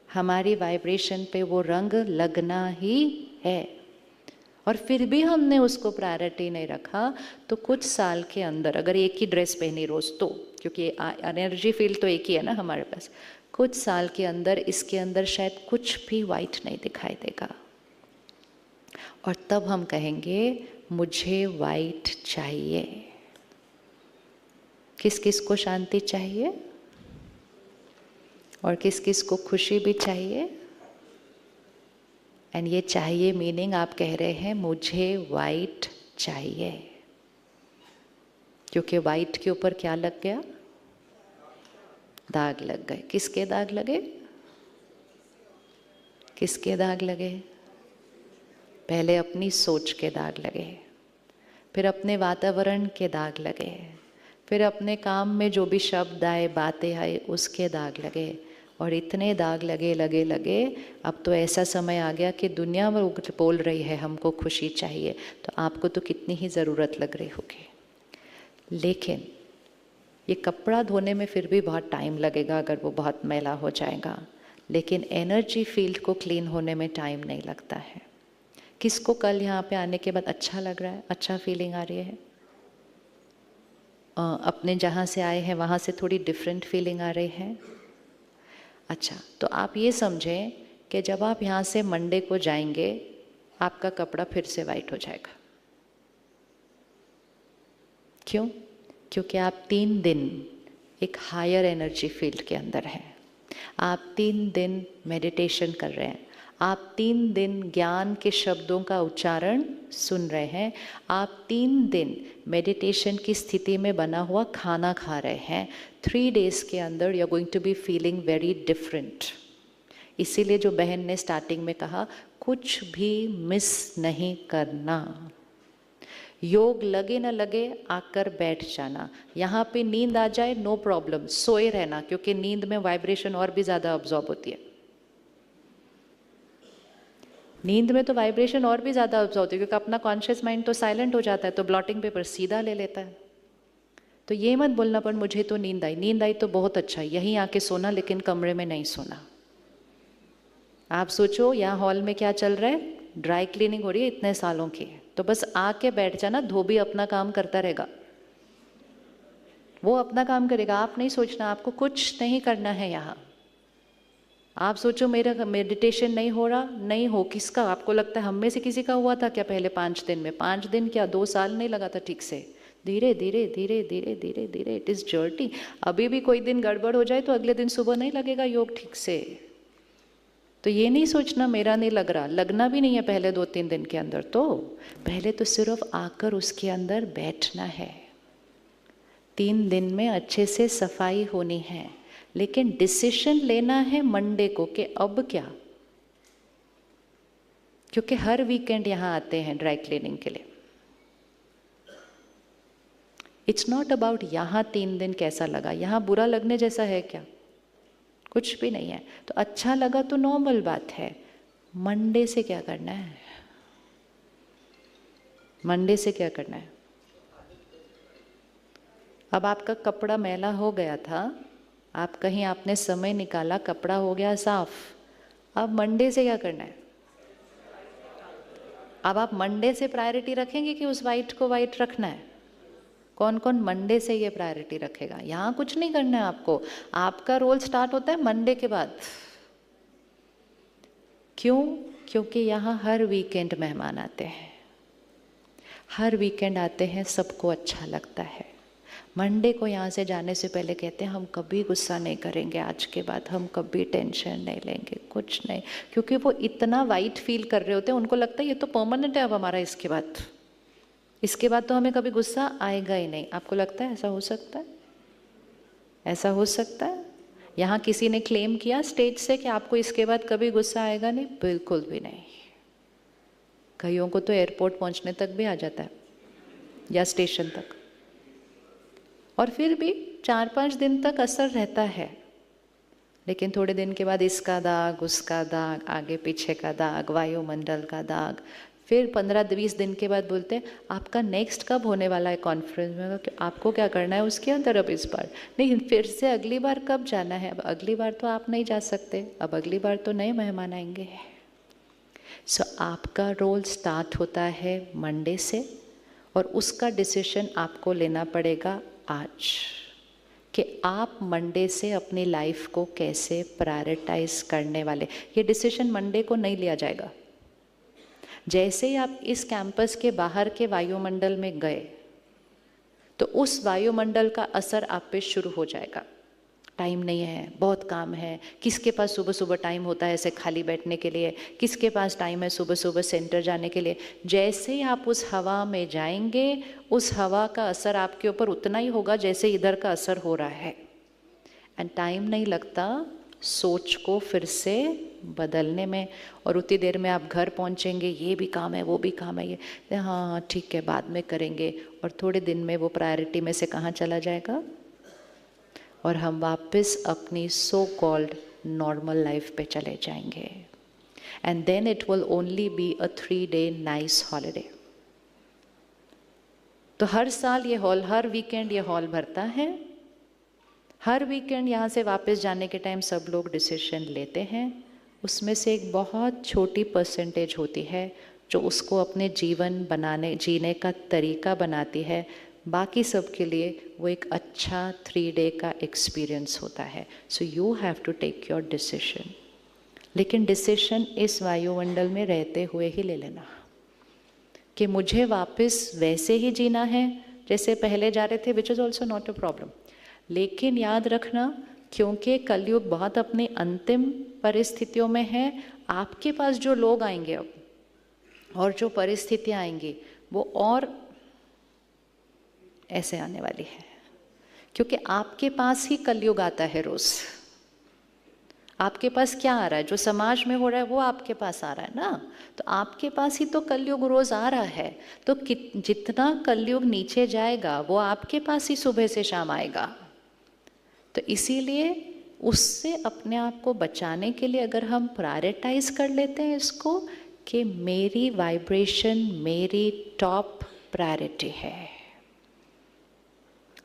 हमारी वाइब्रेशन पे वो रंग लगना ही है। और फिर भी हमने उसको प्रायोरिटी नहीं रखा, तो कुछ साल के अंदर अगर एक ही ड्रेस पहनी रोज, तो क्योंकि एनर्जी फील्ड तो एक ही है ना हमारे पास, कुछ साल के अंदर इसके अंदर शायद कुछ भी वाइट नहीं दिखाई देगा। और तब हम कहेंगे मुझे वाइट चाहिए। किस किस को शांति चाहिए? और किस किस को खुशी भी चाहिए। एंड ये चाहिए मीनिंग आप कह रहे हैं मुझे वाइट चाहिए, क्योंकि वाइट के ऊपर क्या लग गया, दाग लग गए। किसके दाग लगे, किसके दाग लगे? पहले अपनी सोच के दाग लगे, फिर अपने वातावरण के दाग लगे, फिर अपने काम में जो भी शब्द आए बातें आए उसके दाग लगे, और इतने दाग लगे लगे लगे अब तो ऐसा समय आ गया कि दुनिया में बोल रही है हमको खुशी चाहिए, तो आपको तो कितनी ही ज़रूरत लग रही होगी। लेकिन ये कपड़ा धोने में फिर भी बहुत टाइम लगेगा अगर वो बहुत मैला हो जाएगा, लेकिन एनर्जी फील्ड को क्लीन होने में टाइम नहीं लगता है। किसको कल यहाँ पे आने के बाद अच्छा लग रहा है, अच्छा फीलिंग आ रही है? अपने जहाँ से आए हैं वहाँ से थोड़ी डिफरेंट फीलिंग आ रही है? अच्छा, तो आप ये समझें कि जब आप यहाँ से मंडे को जाएंगे आपका कपड़ा फिर से वाइट हो जाएगा। क्यों? क्योंकि आप 3 दिन एक हायर एनर्जी फील्ड के अंदर हैं। आप 3 दिन मेडिटेशन कर रहे हैं, आप 3 दिन ज्ञान के शब्दों का उच्चारण सुन रहे हैं, आप 3 दिन मेडिटेशन की स्थिति में बना हुआ खाना खा रहे हैं। 3 डेज के अंदर you are going to be feeling very different. इसीलिए जो बहन ने स्टार्टिंग में कहा कुछ भी मिस नहीं करना। योग लगे ना लगे आकर बैठ जाना। यहाँ पे नींद आ जाए नो प्रॉब्लम, सोए रहना, क्योंकि नींद में वाइब्रेशन और भी ज़्यादा अब्जॉर्ब होती है। नींद में तो वाइब्रेशन और भी ज़्यादा अब्जॉर्ब होती है, क्योंकि अपना कॉन्शियस माइंड तो साइलेंट हो जाता है, तो ब्लॉटिंग पेपर सीधा ले लेता है। तो ये मत बोलना पर मुझे तो नींद आई, नींद आई तो बहुत अच्छा, यहीं आके सोना, लेकिन कमरे में नहीं सोना। आप सोचो यहाँ हॉल में क्या चल रहा है, ड्राई क्लीनिंग हो रही है इतने सालों की, तो बस आके बैठ जाना, धोबी अपना काम करता रहेगा, वो अपना काम करेगा, आप नहीं सोचना, आपको कुछ नहीं करना है यहाँ। आप सोचो मेरा मेडिटेशन नहीं हो रहा, नहीं हो, किसका? आपको लगता है हम में से किसी का हुआ था क्या पहले 5 दिन में? 5 दिन क्या 2 साल नहीं लगा था ठीक से। धीरे धीरे धीरे धीरे धीरे धीरे इट इज़ जर्नी। अभी भी कोई दिन गड़बड़ हो जाए तो अगले दिन सुबह नहीं लगेगा योग ठीक से। तो ये नहीं सोचना मेरा नहीं लग रहा, लगना भी नहीं है पहले 2-3 दिन के अंदर। तो पहले तो सिर्फ आकर उसके अंदर बैठना है। 3 दिन में अच्छे से सफाई होनी है, लेकिन डिसीजन लेना है मंडे को कि अब क्या। क्योंकि हर वीकेंड यहाँ आते हैं ड्राई क्लीनिंग के लिए। इट्स नॉट अबाउट यहाँ 3 दिन कैसा लगा, यहाँ बुरा लगने जैसा है क्या? कुछ भी नहीं है। तो अच्छा लगा तो नॉर्मल बात है। मंडे से क्या करना है? मंडे से क्या करना है? अब आपका कपड़ा मैला हो गया था, आप कहीं आपने समय निकाला, कपड़ा हो गया साफ, अब मंडे से क्या करना है? अब आप मंडे से प्रायोरिटी रखेंगे कि उस वाइट को वाइट रखना है? कौन कौन मंडे से ये प्रायोरिटी रखेगा? यहाँ कुछ नहीं करना है आपको, आपका रोल स्टार्ट होता है मंडे के बाद। क्यों? क्योंकि यहाँ हर वीकेंड मेहमान आते हैं, हर वीकेंड आते हैं, सबको अच्छा लगता है। मंडे को यहाँ से जाने से पहले कहते हैं हम कभी गुस्सा नहीं करेंगे आज के बाद, हम कभी टेंशन नहीं लेंगे, कुछ नहीं, क्योंकि वो इतना वाइट फील कर रहे होते हैं, उनको लगता है ये तो परमानेंट है अब हमारा, इसके बाद तो हमें कभी गुस्सा आएगा ही नहीं। आपको लगता है ऐसा हो सकता है? ऐसा हो सकता है? यहाँ किसी ने क्लेम किया स्टेज से कि आपको इसके बाद कभी गुस्सा आएगा नहीं? बिल्कुल भी नहीं। कईयों को तो एयरपोर्ट पहुँचने तक भी आ जाता है या स्टेशन तक, और फिर भी 4-5 दिन तक असर रहता है, लेकिन थोड़े दिन के बाद इसका दाग, उसका दाग, आगे पीछे का दाग, वायुमंडल का दाग, फिर 15-20 दिन के बाद बोलते हैं आपका नेक्स्ट कब होने वाला है कॉन्फ्रेंस में, कि आपको क्या करना है उसके अंदर अब इस बार नहीं, फिर से अगली बार कब जाना है? अब अगली बार तो आप नहीं जा सकते, अब अगली बार तो नए मेहमान आएंगे। सो आपका रोल स्टार्ट होता है मंडे से, और उसका डिसीजन आपको लेना पड़ेगा आज कि आप मंडे से अपनी लाइफ को कैसे प्रायोरिटाइज करने वाले। ये डिसीजन मंडे को नहीं लिया जाएगा। जैसे ही आप इस कैंपस के बाहर के वायुमंडल में गए तो उस वायुमंडल का असर आप पे शुरू हो जाएगा। टाइम नहीं है, बहुत काम है। किसके पास सुबह सुबह टाइम होता है ऐसे खाली बैठने के लिए, किसके पास टाइम है सुबह सुबह सेंटर जाने के लिए। जैसे ही आप उस हवा में जाएंगे, उस हवा का असर आपके ऊपर उतना ही होगा जैसे इधर का असर हो रहा है। एंड टाइम नहीं लगता सोच को फिर से बदलने में, और उतनी देर में आप घर पहुंचेंगे, ये भी काम है वो भी काम है, ये हाँ ठीक है बाद में करेंगे, और थोड़े दिन में वो प्रायोरिटी में से कहाँ चला जाएगा, और हम वापस अपनी सो कॉल्ड नॉर्मल लाइफ पे चले जाएंगे। And then it will only be a 3-day nice holiday. तो हर साल ये हॉल, हर वीकेंड ये हॉल भरता है। हर वीकेंड यहाँ से वापस जाने के टाइम सब लोग डिसीजन लेते हैं। उसमें से एक बहुत छोटी परसेंटेज होती है जो उसको अपने जीवन बनाने, जीने का तरीका बनाती है। बाकी सब के लिए वो एक अच्छा 3 day का एक्सपीरियंस होता है। So you have to take your decision. लेकिन डिसीजन इस वायुमंडल में रहते हुए ही ले लेना कि मुझे वापस वैसे ही जीना है जैसे पहले जा रहे थे, which is also not a problem. लेकिन याद रखना, क्योंकि कलयुग बहुत अपनी अंतिम परिस्थितियों में है, आपके पास जो लोग आएंगे अब और जो परिस्थितियाँ आएंगी वो और ऐसे आने वाली है, क्योंकि आपके पास ही कलयुग आता है रोज। आपके पास क्या आ रहा है, जो समाज में हो रहा है वो आपके पास आ रहा है ना, तो आपके पास ही तो कलयुग रोज आ रहा है। तो जितना कलयुग नीचे जाएगा वो आपके पास ही सुबह से शाम आएगा। तो इसीलिए उससे अपने आप को बचाने के लिए अगर हम प्रायोरिटाइज कर लेते हैं इसको कि मेरी वाइब्रेशन मेरी टॉप प्रायोरिटी है,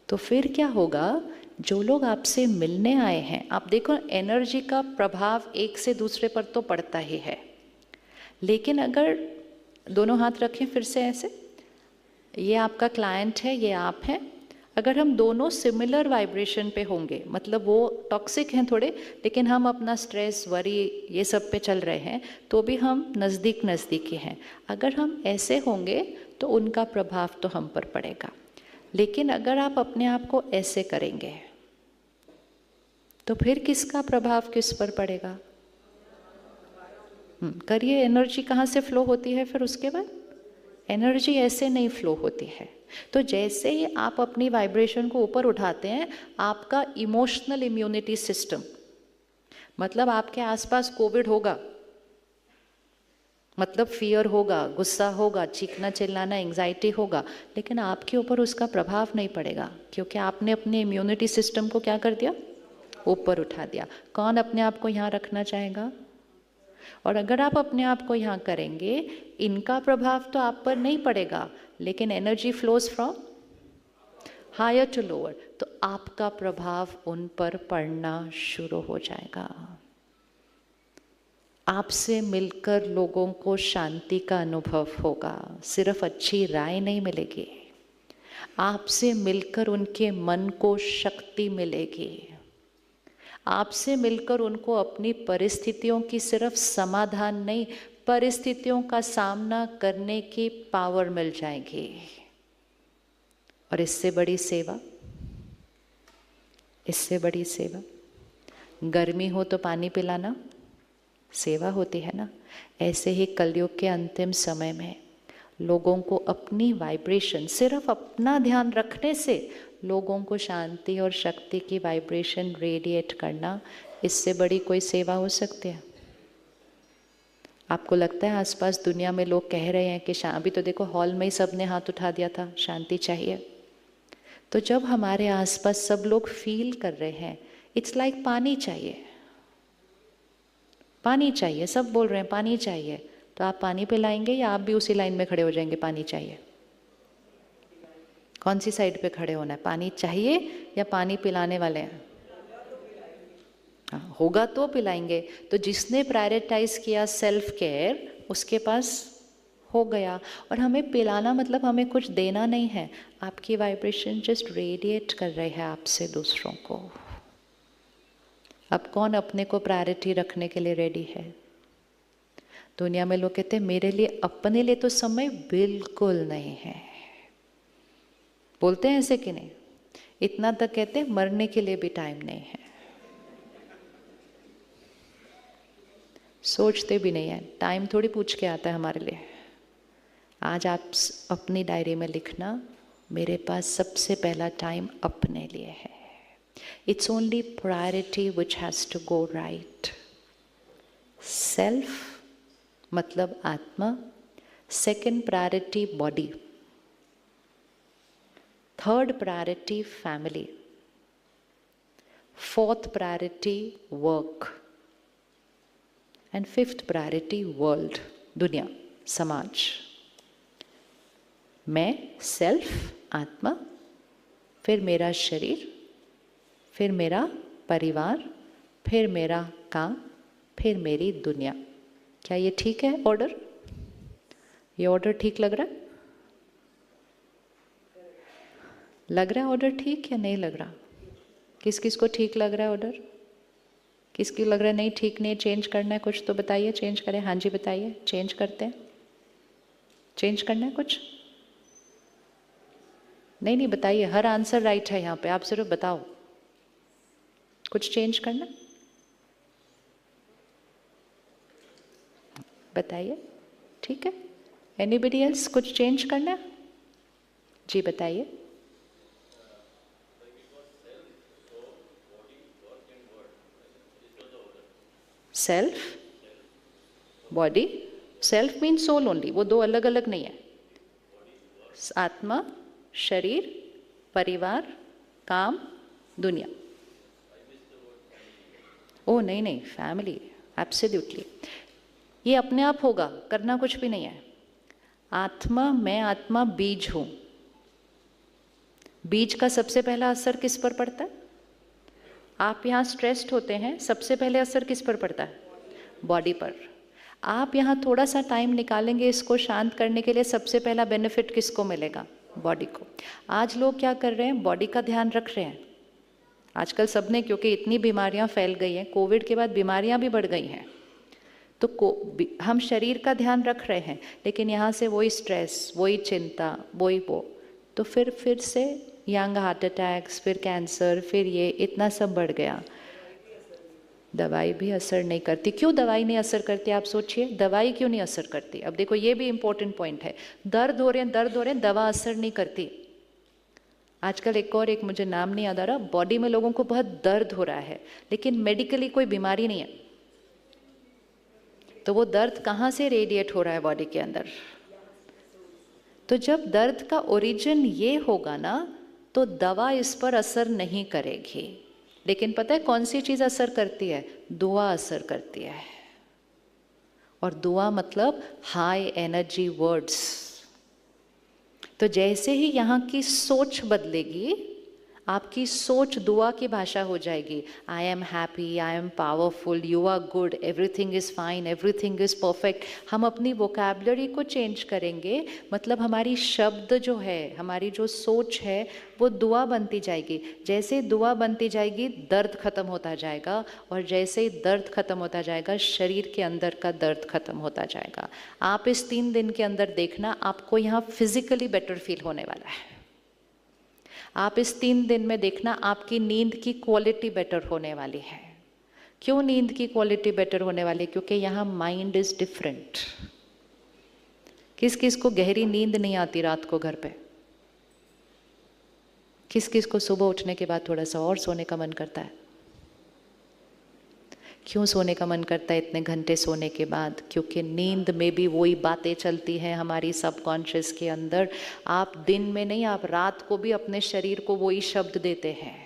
तो फिर क्या होगा, जो लोग आपसे मिलने आए हैं, आप देखो एनर्जी का प्रभाव एक से दूसरे पर तो पड़ता ही है। लेकिन अगर दोनों हाथ रखें फिर से ऐसे, ये आपका क्लाइंट है, ये आप हैं, अगर हम दोनों सिमिलर वाइब्रेशन पे होंगे, मतलब वो टॉक्सिक हैं थोड़े, लेकिन हम अपना स्ट्रेस वरी ये सब पे चल रहे हैं, तो भी हम नज़दीक नज़दीकी हैं। अगर हम ऐसे होंगे तो उनका प्रभाव तो हम पर पड़ेगा। लेकिन अगर आप अपने आप को ऐसे करेंगे तो फिर किसका प्रभाव किस पर पड़ेगा? करिए। एनर्जी कहाँ से फ्लो होती है? फिर उसके बाद एनर्जी ऐसे नहीं फ्लो होती है। तो जैसे ही आप अपनी वाइब्रेशन को ऊपर उठाते हैं, आपका इमोशनल इम्यूनिटी सिस्टम, मतलब आपके आसपास कोविड होगा, मतलब फियर होगा, गुस्सा होगा, चीखना चिल्लाना, एंग्जाइटी होगा, लेकिन आपके ऊपर उसका प्रभाव नहीं पड़ेगा, क्योंकि आपने अपने इम्यूनिटी सिस्टम को क्या कर दिया? ऊपर उठा दिया। कौन अपने आप को यहाँ रखना चाहेगा? और अगर आप अपने आप को यहाँ करेंगे, इनका प्रभाव तो आप पर नहीं पड़ेगा, लेकिन energy flows from higher to lower, तो आपका प्रभाव उन पर पड़ना शुरू हो जाएगा। आपसे मिलकर लोगों को शांति का अनुभव होगा, सिर्फ अच्छी राय नहीं मिलेगी, आपसे मिलकर उनके मन को शक्ति मिलेगी, आपसे मिलकर उनको अपनी परिस्थितियों की सिर्फ समाधान नहीं, परिस्थितियों का सामना करने की पावर मिल जाएगी। और इससे बड़ी सेवा, इससे बड़ी सेवा, गर्मी हो तो पानी पिलाना सेवा होती है ना। ऐसे ही कलयुग के अंतिम समय में लोगों को अपनी वाइब्रेशन, सिर्फ अपना ध्यान रखने से लोगों को शांति और शक्ति की वाइब्रेशन रेडिएट करना, इससे बड़ी कोई सेवा हो सकती है? आपको लगता है आसपास दुनिया में लोग कह रहे हैं कि अभी तो देखो हॉल में ही सब ने हाथ उठा दिया था, शांति चाहिए। तो जब हमारे आसपास सब लोग फील कर रहे हैं, इट्स लाइक पानी चाहिए, पानी चाहिए, सब बोल रहे हैं पानी चाहिए, तो आप पानी पिलाएंगे या आप भी उसी लाइन में खड़े हो जाएंगे पानी चाहिए? कौन सी साइड पे खड़े होना है? पानी चाहिए या पानी पिलाने वाले हैं? हाँ, होगा तो पिलाएंगे। तो जिसने प्रायोरिटाइज किया सेल्फ केयर, उसके पास हो गया। और हमें पिलाना मतलब हमें कुछ देना नहीं है, आपकी वाइब्रेशन जस्ट रेडिएट कर रही है आपसे दूसरों को। अब कौन अपने को प्रायोरिटी रखने के लिए रेडी है? दुनिया में लोग कहते हैं मेरे लिए, अपने लिए तो समय बिल्कुल नहीं है। बोलते हैं ऐसे कि नहीं? इतना तक कहते हैं मरने के लिए भी टाइम नहीं है। सोचते भी नहीं है, टाइम थोड़ी पूछ के आता है हमारे लिए। आज आप अपनी डायरी में लिखना, मेरे पास सबसे पहला टाइम अपने लिए है। It's only priority which has to go right. Self मतलब आत्मा, second priority body, third priority family, fourth priority work and fifth priority world, दुनिया, समाज। मैं, सेल्फ, आत्मा, फिर मेरा शरीर, फिर मेरा परिवार, फिर मेरा काम, फिर मेरी दुनिया। क्या ये ठीक है ऑर्डर? ये ऑर्डर ठीक लग रहा है? लग रहा है ऑर्डर ठीक या नहीं लग रहा? किस किस को ठीक लग रहा है ऑर्डर? किस की लग रहा है नहीं ठीक नहीं, चेंज करना है कुछ तो बताइए, चेंज करें। हाँ जी बताइए, चेंज करते हैं। चेंज करना है कुछ? नहीं नहीं बताइए, हर आंसर राइट है यहाँ पे, आप सिर्फ बताओ कुछ चेंज करना। बताइए, ठीक है। एनीबडी एल्स कुछ चेंज करना है? जी बताइए। Self, body, self mean soul only, वो दो अलग अलग नहीं है। आत्मा, शरीर, परिवार, काम, दुनिया। ओ नहीं नहीं, फैमिली, एब्सोल्युटली। ये अपने आप होगा, करना कुछ भी नहीं है। आत्मा, मैं आत्मा बीज हूं। बीज का सबसे पहला असर किस पर पड़ता है? आप यहाँ स्ट्रेस्ड होते हैं, सबसे पहले असर किस पर पड़ता है? बॉडी पर। आप यहाँ थोड़ा सा टाइम निकालेंगे इसको शांत करने के लिए, सबसे पहला बेनिफिट किसको मिलेगा? बॉडी को। आज लोग क्या कर रहे हैं? बॉडी का ध्यान रख रहे हैं आजकल सबने, क्योंकि इतनी बीमारियां फैल गई हैं, कोविड के बाद बीमारियां भी बढ़ गई हैं, तो हम शरीर का ध्यान रख रहे हैं, लेकिन यहाँ से वही स्ट्रेस, वही चिंता, वही वो, तो फिर से यंग हार्ट अटैक्स, फिर कैंसर, फिर ये इतना सब बढ़ गया। दवाई भी असर नहीं करती। क्यों दवाई नहीं असर करती? आप सोचिए, दवाई क्यों नहीं असर करती? अब देखो ये भी इंपॉर्टेंट पॉइंट है। दर्द हो रहे हैं, दवा असर नहीं करती। आजकल एक मुझे नाम नहीं याद आ रहा, बॉडी में लोगों को बहुत दर्द हो रहा है, लेकिन मेडिकली कोई बीमारी नहीं है, तो वो दर्द कहाँ से रेडिएट हो रहा है बॉडी के अंदर? तो जब दर्द का ओरिजिन ये होगा ना, तो दवा इस पर असर नहीं करेगी। लेकिन पता है कौन सी चीज असर करती है? दुआ असर करती है। और दुआ मतलब हाई एनर्जी वर्ड्स। तो जैसे ही यहाँ की सोच बदलेगी, आपकी सोच दुआ की भाषा हो जाएगी। I am happy, I am powerful, you are good, everything is fine, everything is perfect. हम अपनी वोकैबुलरी को चेंज करेंगे, मतलब हमारी शब्द जो है, हमारी जो सोच है, वो दुआ बनती जाएगी। जैसे दुआ बनती जाएगी, दर्द खत्म होता जाएगा, और जैसे ही दर्द खत्म होता जाएगा, शरीर के अंदर का दर्द खत्म होता जाएगा। आप इस 3 दिन के अंदर देखना, आपको यहाँ फिजिकली बेटर फील होने वाला है। आप इस 3 दिन में देखना, आपकी नींद की क्वालिटी बेटर होने वाली है। क्यों नींद की क्वालिटी बेटर होने वाली है? क्योंकि यहाँ माइंड इज डिफरेंट। किस किस को गहरी नींद नहीं आती रात को घर पे? किस किस को सुबह उठने के बाद थोड़ा सा और सोने का मन करता है? क्यों सोने का मन करता है इतने घंटे सोने के बाद? क्योंकि नींद में भी वही बातें चलती हैं हमारी सबकॉन्शियस के अंदर। आप दिन में नहीं, आप रात को भी अपने शरीर को वही शब्द देते हैं।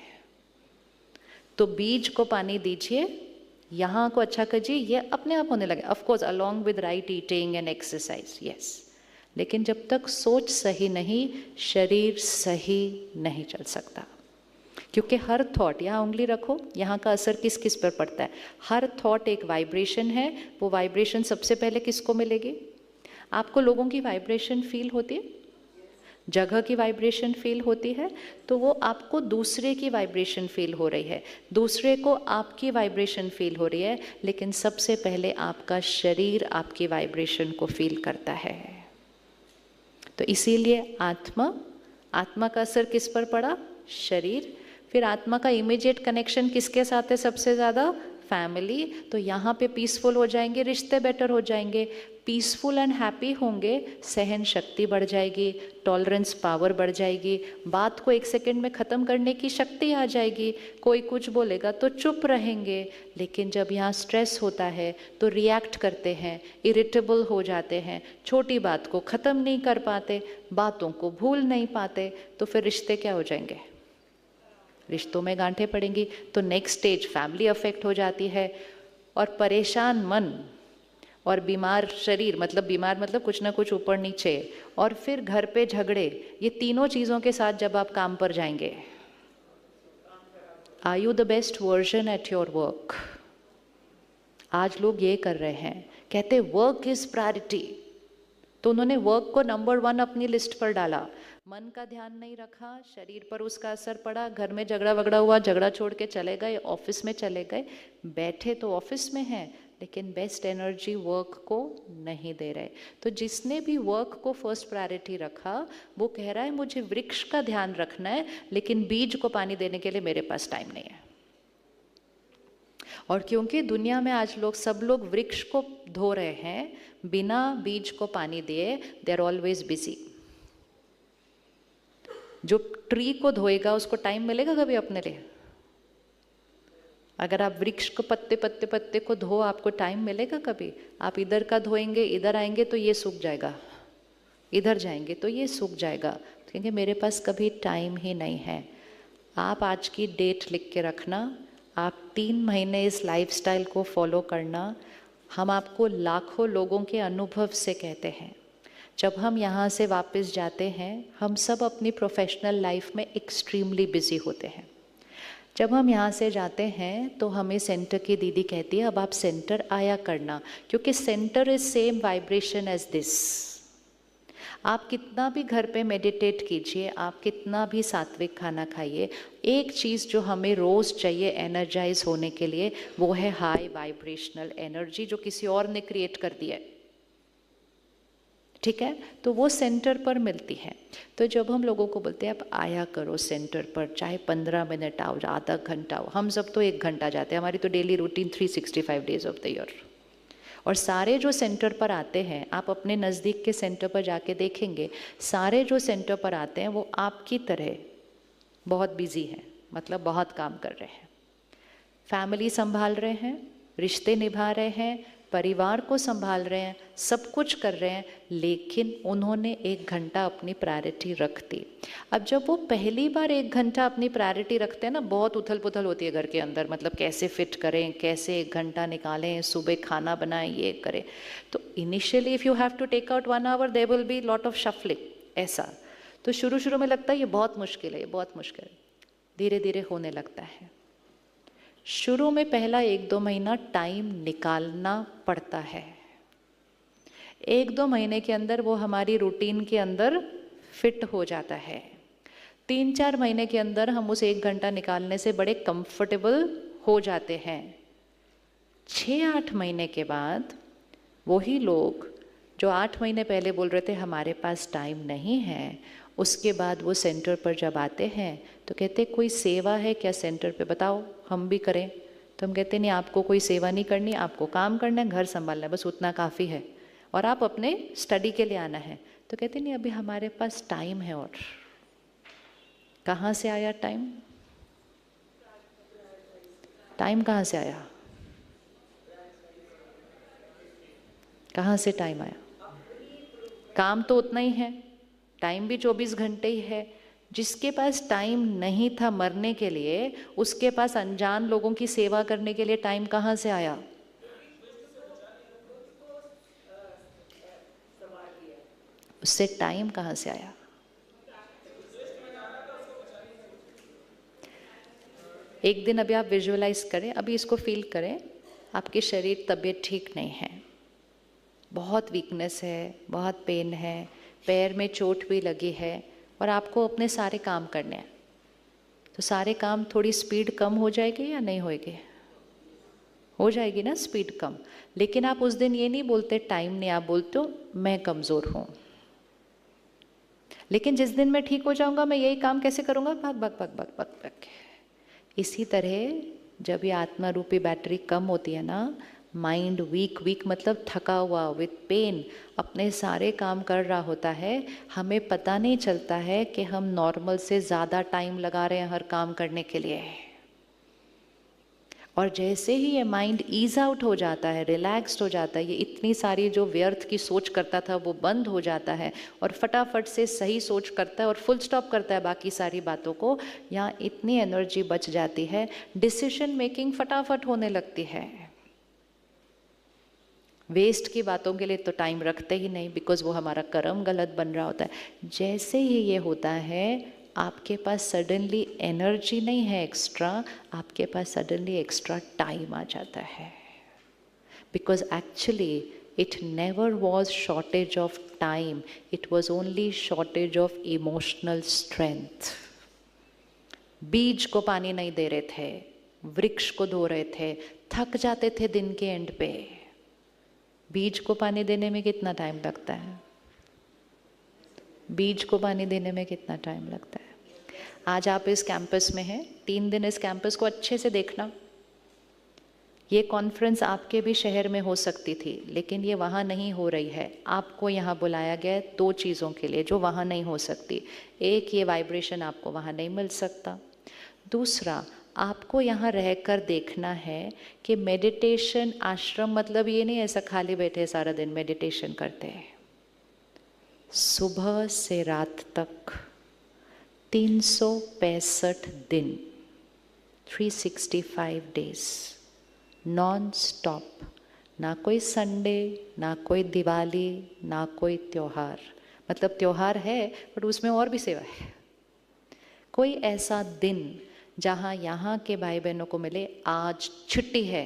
तो बीज को पानी दीजिए, यहाँ को अच्छा कीजिए, ये अपने आप होने लगे। Of course along with right eating and exercise, yes. लेकिन जब तक सोच सही नहीं, शरीर सही नहीं चल सकता। क्योंकि हर थॉट, यहाँ उंगली रखो, यहाँ का असर किस किस पर पड़ता है? हर थॉट एक वाइब्रेशन है। वो वाइब्रेशन सबसे पहले किसको मिलेगी? आपको लोगों की वाइब्रेशन फील होती है, जगह की वाइब्रेशन फील होती है, तो वो आपको दूसरे की वाइब्रेशन फील हो रही है, दूसरे को आपकी वाइब्रेशन फील हो रही है, लेकिन सबसे पहले आपका शरीर आपकी वाइब्रेशन को फील करता है। तो इसीलिए आत्मा का असर किस पर पड़ा? शरीर। फिर आत्मा का इमीडिएट कनेक्शन किसके साथ है सबसे ज़्यादा? फैमिली, तो यहाँ पे पीसफुल हो जाएंगे, रिश्ते बेटर हो जाएंगे। पीसफुल एंड हैप्पी होंगे, सहन शक्ति बढ़ जाएगी, टॉलरेंस पावर बढ़ जाएगी, बात को 1 सेकंड में ख़त्म करने की शक्ति आ जाएगी। कोई कुछ बोलेगा तो चुप रहेंगे, लेकिन जब यहाँ स्ट्रेस होता है तो रिएक्ट करते हैं, इरिटेबल हो जाते हैं, छोटी बात को ख़त्म नहीं कर पाते, बातों को भूल नहीं पाते, तो फिर रिश्ते क्या हो जाएंगे? रिश्तों में गांठें पड़ेंगी। तो नेक्स्ट स्टेज फैमिली अफेक्ट हो जाती है, और परेशान मन और बीमार शरीर, मतलब बीमार मतलब कुछ ना कुछ ऊपर नीचे, और फिर घर पे झगड़े, ये तीनों चीज़ों के साथ जब आप काम पर जाएंगे, are you the best version at your work? आज लोग ये कर रहे हैं, कहते वर्क इज प्रायोरिटी, तो उन्होंने वर्क को नंबर 1 अपनी लिस्ट पर डाला, मन का ध्यान नहीं रखा, शरीर पर उसका असर पड़ा, घर में झगड़ा वगड़ा हुआ, झगड़ा छोड़ के चले गए, ऑफिस में चले गए, बैठे तो ऑफिस में हैं लेकिन बेस्ट एनर्जी वर्क को नहीं दे रहे। तो जिसने भी वर्क को फर्स्ट प्रायोरिटी रखा, वो कह रहा है मुझे वृक्ष का ध्यान रखना है, लेकिन बीज को पानी देने के लिए मेरे पास टाइम नहीं है। और क्योंकि दुनिया में आज सब लोग वृक्ष को धो रहे हैं बिना बीज को पानी दिए, दे आर ऑलवेज बिजी। जो ट्री को धोएगा उसको टाइम मिलेगा कभी अपने लिए? अगर आप वृक्ष को पत्ते पत्ते पत्ते को धो, आपको टाइम मिलेगा कभी? आप इधर का धोएंगे, इधर आएंगे तो ये सूख जाएगा, इधर जाएंगे तो ये सूख जाएगा, क्योंकि मेरे पास कभी टाइम ही नहीं है। आप आज की डेट लिख के रखना, आप 3 महीने इस लाइफस्टाइल को फॉलो करना। हम आपको लाखों लोगों के अनुभव से कहते हैं, जब हम यहाँ से वापस जाते हैं, हम सब अपनी प्रोफेशनल लाइफ में एक्सट्रीमली बिजी होते हैं। जब हम यहाँ से जाते हैं तो हमें सेंटर की दीदी कहती है अब आप सेंटर आया करना, क्योंकि centre is same vibration as this. आप कितना भी घर पे मेडिटेट कीजिए, आप कितना भी सात्विक खाना खाइए, एक चीज़ जो हमें रोज़ चाहिए एनर्जाइज होने के लिए, वो है हाई वाइब्रेशनल एनर्जी, जो किसी और ने क्रिएट कर दिया है। ठीक है, तो वो सेंटर पर मिलती है। तो जब हम लोगों को बोलते हैं आप आया करो सेंटर पर, चाहे 15 मिनट आओ, आधा घंटा आओ, हम सब तो 1 घंटा जाते हैं, हमारी तो daily routine 365 days of the year. और सारे जो सेंटर पर आते हैं, आप अपने नज़दीक के सेंटर पर जाके देखेंगे, सारे जो सेंटर पर आते हैं वो आपकी तरह बहुत बिजी हैं, मतलब बहुत काम कर रहे हैं, फैमिली संभाल रहे हैं, रिश्ते निभा रहे हैं, परिवार को संभाल रहे हैं, सब कुछ कर रहे हैं, लेकिन उन्होंने 1 घंटा अपनी प्रायोरिटी रख दी। अब जब वो पहली बार 1 घंटा अपनी प्रायोरिटी रखते हैं ना, बहुत उथल पुथल होती है घर के अंदर, मतलब कैसे फिट करें, कैसे 1 घंटा निकालें, सुबह खाना बनाएं, ये करें। तो initially if you have to take out 1 hour, there will be lot of shuffling, ऐसा। तो शुरू में लगता है ये बहुत मुश्किल है, ये बहुत मुश्किल है, धीरे धीरे होने लगता है। शुरू में पहला 1-2 महीना टाइम निकालना पड़ता है। 1-2 महीने के अंदर वो हमारी रूटीन के अंदर फिट हो जाता है। 3-4 महीने के अंदर हम उस 1 घंटा निकालने से बड़े कंफर्टेबल हो जाते हैं। 6-8 महीने के बाद वही लोग जो 8 महीने पहले बोल रहे थे हमारे पास टाइम नहीं है, उसके बाद वो सेंटर पर जब आते हैं तो कहते कोई सेवा है क्या सेंटर पे, बताओ हम भी करें। तो हम कहते नहीं, आपको कोई सेवा नहीं करनी, आपको काम करना है, घर संभालना है, बस उतना काफ़ी है, और आप अपने स्टडी के लिए आना है। तो कहते नहीं, अभी हमारे पास टाइम है। और कहाँ से आया टाइम? टाइम कहाँ से आया? कहाँ से टाइम आया? काम तो उतना ही है, टाइम भी 24 घंटे ही है। जिसके पास टाइम नहीं था मरने के लिए, उसके पास अनजान लोगों की सेवा करने के लिए टाइम कहाँ से आया? उससे टाइम कहाँ से आया? एक दिन अभी आप विजुअलाइज करें, अभी इसको फील करें, आपकी शरीर तबीयत ठीक नहीं है, बहुत वीकनेस है, बहुत पेन है, पैर में चोट भी लगी है, और आपको अपने सारे काम करने हैं। तो सारे काम थोड़ी स्पीड कम हो जाएगी या नहीं होएगी? हो जाएगी ना स्पीड कम। लेकिन आप उस दिन ये नहीं बोलते टाइम नहीं, आप बोलते हो मैं कमज़ोर हूँ। लेकिन जिस दिन मैं ठीक हो जाऊँगा, मैं यही काम कैसे करूँगा? भाग भाग भाग भाग भाग भाग। इसी तरह जब ये आत्मा रूपी बैटरी कम होती है ना, माइंड वीक मतलब थका हुआ, विथ पेन, अपने सारे काम कर रहा होता है, हमें पता नहीं चलता है कि हम नॉर्मल से ज़्यादा टाइम लगा रहे हैं हर काम करने के लिए। और जैसे ही ये माइंड ईज आउट हो जाता है, रिलैक्स्ड हो जाता है, ये इतनी सारी जो व्यर्थ की सोच करता था वो बंद हो जाता है और फटाफट से सही सोच करता है और फुल स्टॉप करता है बाकी सारी बातों को। यहाँ इतनी एनर्जी बच जाती है, डिसीजन मेकिंग फटाफट होने लगती है। वेस्ट की बातों के लिए तो टाइम रखते ही नहीं, बिकॉज वो हमारा कर्म गलत बन रहा होता है। जैसे ही ये होता है, आपके पास सडनली एनर्जी नहीं है एक्स्ट्रा, आपके पास सडनली एक्स्ट्रा टाइम आ जाता है। Because actually it never was shortage of time, it was only shortage of emotional strength. बीज को पानी नहीं दे रहे थे, वृक्ष को धो रहे थे, थक जाते थे दिन के एंड पे। बीज को पानी देने में कितना टाइम लगता है? बीज को पानी देने में कितना टाइम लगता है? आज आप इस कैंपस में हैं, 3 दिन इस कैंपस को अच्छे से देखना। ये कॉन्फ्रेंस आपके भी शहर में हो सकती थी, लेकिन ये वहाँ नहीं हो रही है। आपको यहाँ बुलाया गया है 2 चीज़ों के लिए जो वहाँ नहीं हो सकती। एक, ये वाइब्रेशन आपको वहाँ नहीं मिल सकता। दूसरा, आपको यहाँ रहकर देखना है कि मेडिटेशन आश्रम मतलब ये नहीं ऐसा खाली बैठे सारा दिन मेडिटेशन करते हैं। सुबह से रात तक 365 दिन, 365 डेज नॉन स्टॉप। ना कोई संडे, ना कोई दिवाली, ना कोई त्योहार। मतलब त्योहार है बट उसमें और भी सेवा है। कोई ऐसा दिन जहाँ यहाँ के भाई बहनों को मिले आज छुट्टी है।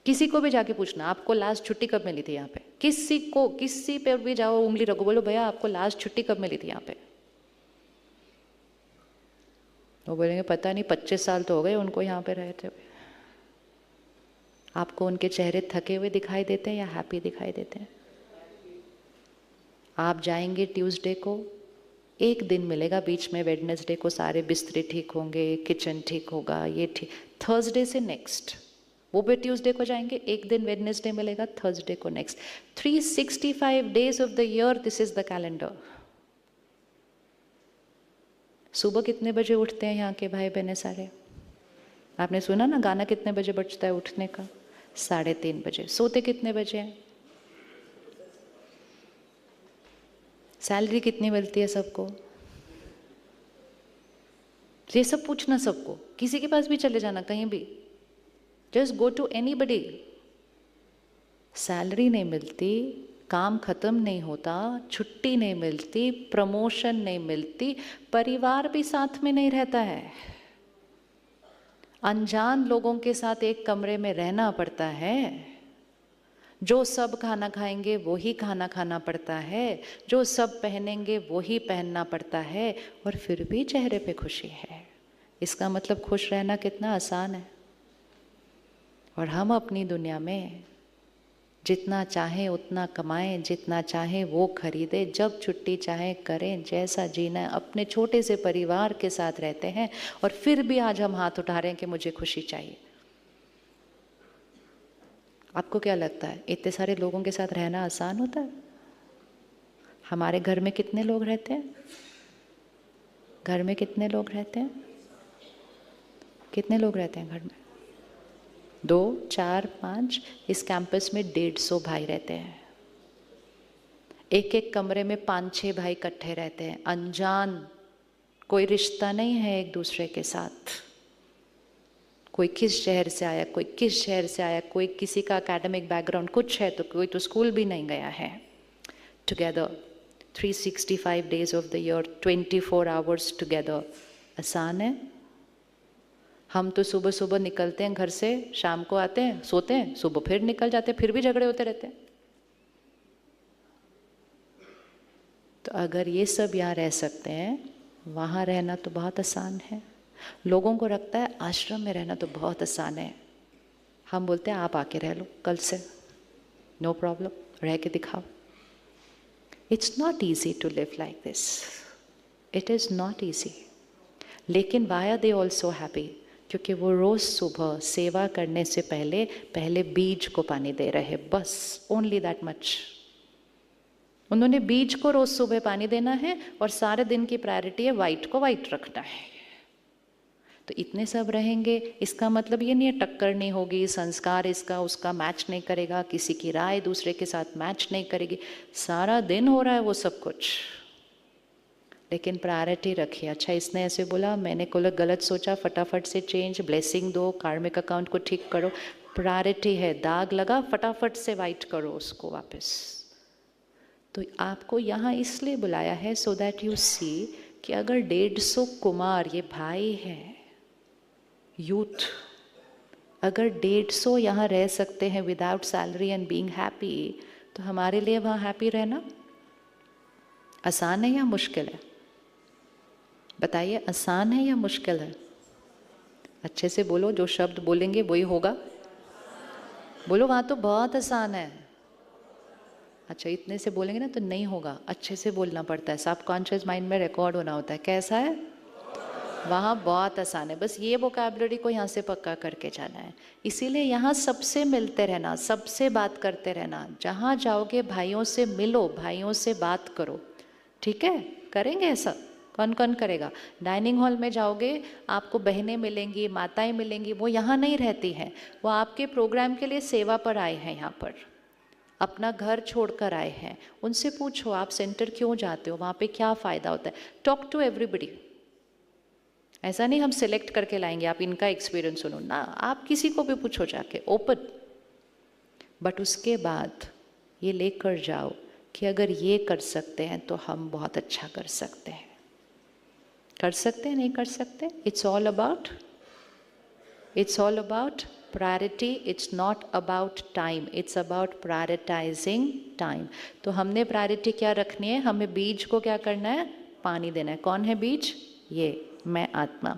किसी को भी जाके पूछना आपको लास्ट छुट्टी कब मिली थी यहाँ पे, किसी पे भी जाओ, उंगली रखो, बोलो भैया आपको लास्ट छुट्टी कब मिली थी यहाँ पे। वो बोलेंगे पता नहीं, 25 साल तो हो गए उनको यहाँ पे रहते हुए। आपको उनके चेहरे थके हुए दिखाई देते हैं या हैप्पी दिखाई देते हैं? आप जाएंगे ट्यूसडे को, एक दिन मिलेगा बीच में, वेडनेसडे को सारे बिस्तरे ठीक होंगे, किचन ठीक होगा, ये ठीक। थर्सडे से नेक्स्ट, वो भी ट्यूसडे को जाएंगे, एक दिन वेडनेसडे मिलेगा, थर्सडे को next. 365 days of the year, this is the calendar. सुबह कितने बजे उठते हैं यहाँ के भाई बहने सारे? आपने सुना ना गाना कितने बजे बजता है उठने का? 3:30 बजे। सोते कितने बजे हैं? सैलरी कितनी मिलती है सबको? ये सब पूछना सबको, किसी के पास भी चले जाना कहीं भी, just go to anybody. Salary नहीं मिलती, काम खत्म नहीं होता, छुट्टी नहीं मिलती, प्रमोशन नहीं मिलती, परिवार भी साथ में नहीं रहता है, अनजान लोगों के साथ एक कमरे में रहना पड़ता है। जो सब खाना खाएंगे वो ही खाना खाना पड़ता है, जो सब पहनेंगे वो ही पहनना पड़ता है, और फिर भी चेहरे पे खुशी है। इसका मतलब खुश रहना कितना आसान है। और हम अपनी दुनिया में जितना चाहें उतना कमाएं, जितना चाहें वो खरीदें, जब छुट्टी चाहें करें, जैसा जीना है अपने छोटे से परिवार के साथ रहते हैं, और फिर भी आज हम हाथ उठा रहे हैं कि मुझे खुशी चाहिए। आपको क्या लगता है इतने सारे लोगों के साथ रहना आसान होता है? हमारे घर में कितने लोग रहते हैं? घर में कितने लोग रहते हैं? कितने लोग रहते हैं घर में? 2, 4, 5। इस कैंपस में 150 भाई रहते हैं। एक एक कमरे में 5-6 भाई इकट्ठे रहते हैं, अनजान, कोई रिश्ता नहीं है एक दूसरे के साथ। कोई किस शहर से आया, कोई किस शहर से आया, कोई किसी का एकेडमिक बैकग्राउंड कुछ है तो कोई तो स्कूल भी नहीं गया है। Together 365 days of the year, 24 hours together. आसान है? हम तो सुबह सुबह निकलते हैं घर से, शाम को आते हैं, सोते हैं, सुबह फिर निकल जाते हैं, फिर भी झगड़े होते रहते हैं। तो अगर ये सब यहाँ रह सकते हैं, वहाँ रहना तो बहुत आसान है। लोगों को लगता है आश्रम में रहना तो बहुत आसान है। हम बोलते हैं आप आके रह लो कल से, नो प्रॉब्लम, रह के दिखाओ। It's not easy to live like this, it is not easy. लेकिन why are they also happy? क्योंकि वो रोज सुबह सेवा करने से पहले बीज को पानी दे रहे हैं, बस ओनली दैट मच। उन्होंने बीज को रोज सुबह पानी देना है और सारे दिन की प्रायोरिटी है वाइट को वाइट रखना है। तो इतने सब रहेंगे, इसका मतलब ये नहीं है टक्कर नहीं होगी, संस्कार इसका उसका मैच नहीं करेगा, किसी की राय दूसरे के साथ मैच नहीं करेगी, सारा दिन हो रहा है वो सब कुछ, लेकिन प्रायोरिटी रखिए। अच्छा इसने ऐसे बोला, मैंने को गलत सोचा, फटाफट से चेंज, ब्लेसिंग दो, कार्मिक अकाउंट को ठीक करो, प्रायोरिटी है, दाग लगा फटाफट से वाइट करो उसको वापस। तो आपको यहाँ इसलिए बुलाया है सो दैट यू सी कि अगर 150 कुमार, ये भाई हैं यूथ, अगर 150 यहाँ रह सकते हैं without salary and being happy, तो हमारे लिए वहाँ हैप्पी रहना आसान है या मुश्किल है? बताइए, आसान है या मुश्किल है? अच्छे से बोलो, जो शब्द बोलेंगे वही होगा। बोलो, वहाँ तो बहुत आसान है। अच्छा इतने से बोलेंगे ना तो नहीं होगा, अच्छे से बोलना पड़ता है, सबकॉन्शियस माइंड में रिकॉर्ड होना होता है। कैसा है? वहाँ बहुत आसान है, बस ये वोकैबुलरी को यहाँ से पक्का करके जाना है। इसीलिए यहाँ सबसे मिलते रहना, सबसे बात करते रहना, जहाँ जाओगे भाइयों से मिलो, भाइयों से बात करो, ठीक है? करेंगे ऐसा? कौन कौन करेगा? डाइनिंग हॉल में जाओगे, आपको बहनें मिलेंगी, माताएं मिलेंगी, वो यहाँ नहीं रहती हैं, वो आपके प्रोग्राम के लिए सेवा पर आए हैं, यहाँ पर अपना घर छोड़कर आए हैं। उनसे पूछो आप सेंटर क्यों जाते हो, वहाँ पे क्या फ़ायदा होता है। Talk to everybody. ऐसा नहीं हम सिलेक्ट करके लाएंगे, आप इनका एक्सपीरियंस सुनो ना, आप किसी को भी पूछो जाके, ओपन। बट उसके बाद ये लेकर जाओ कि अगर ये कर सकते हैं तो हम बहुत अच्छा कर सकते हैं। कर सकते हैं, नहीं कर सकते? It's all about priority, it's not about time, it's about prioritising time. तो हमने प्रायोरिटी क्या रखनी है? हमें बीज को क्या करना है? पानी देना है। कौन है बीज? ये मैं आत्मा।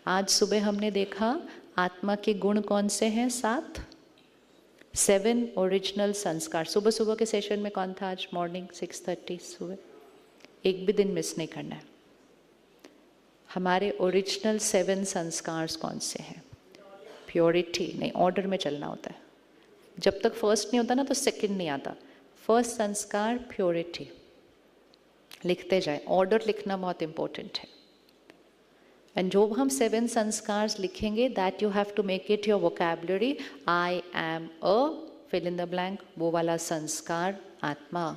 आज सुबह हमने देखा आत्मा के गुण कौन से हैं? 7 ओरिजिनल संस्कार। सुबह सुबह के सेशन में कौन था आज मॉर्निंग 6:30 सुबह? एक भी दिन मिस नहीं करना है। हमारे ओरिजिनल 7 संस्कार कौन से हैं? प्योरिटी, नहीं ऑर्डर में चलना होता है, जब तक फर्स्ट नहीं होता ना तो सेकंड नहीं आता। फर्स्ट संस्कार प्योरिटी, लिखते जाए, ऑर्डर लिखना बहुत इंपॉर्टेंट है। एंड जो हम 7 संस्कार लिखेंगे, that you have to make it your vocabulary. I am a fill in the blank, वो वाला संस्कार आत्मा,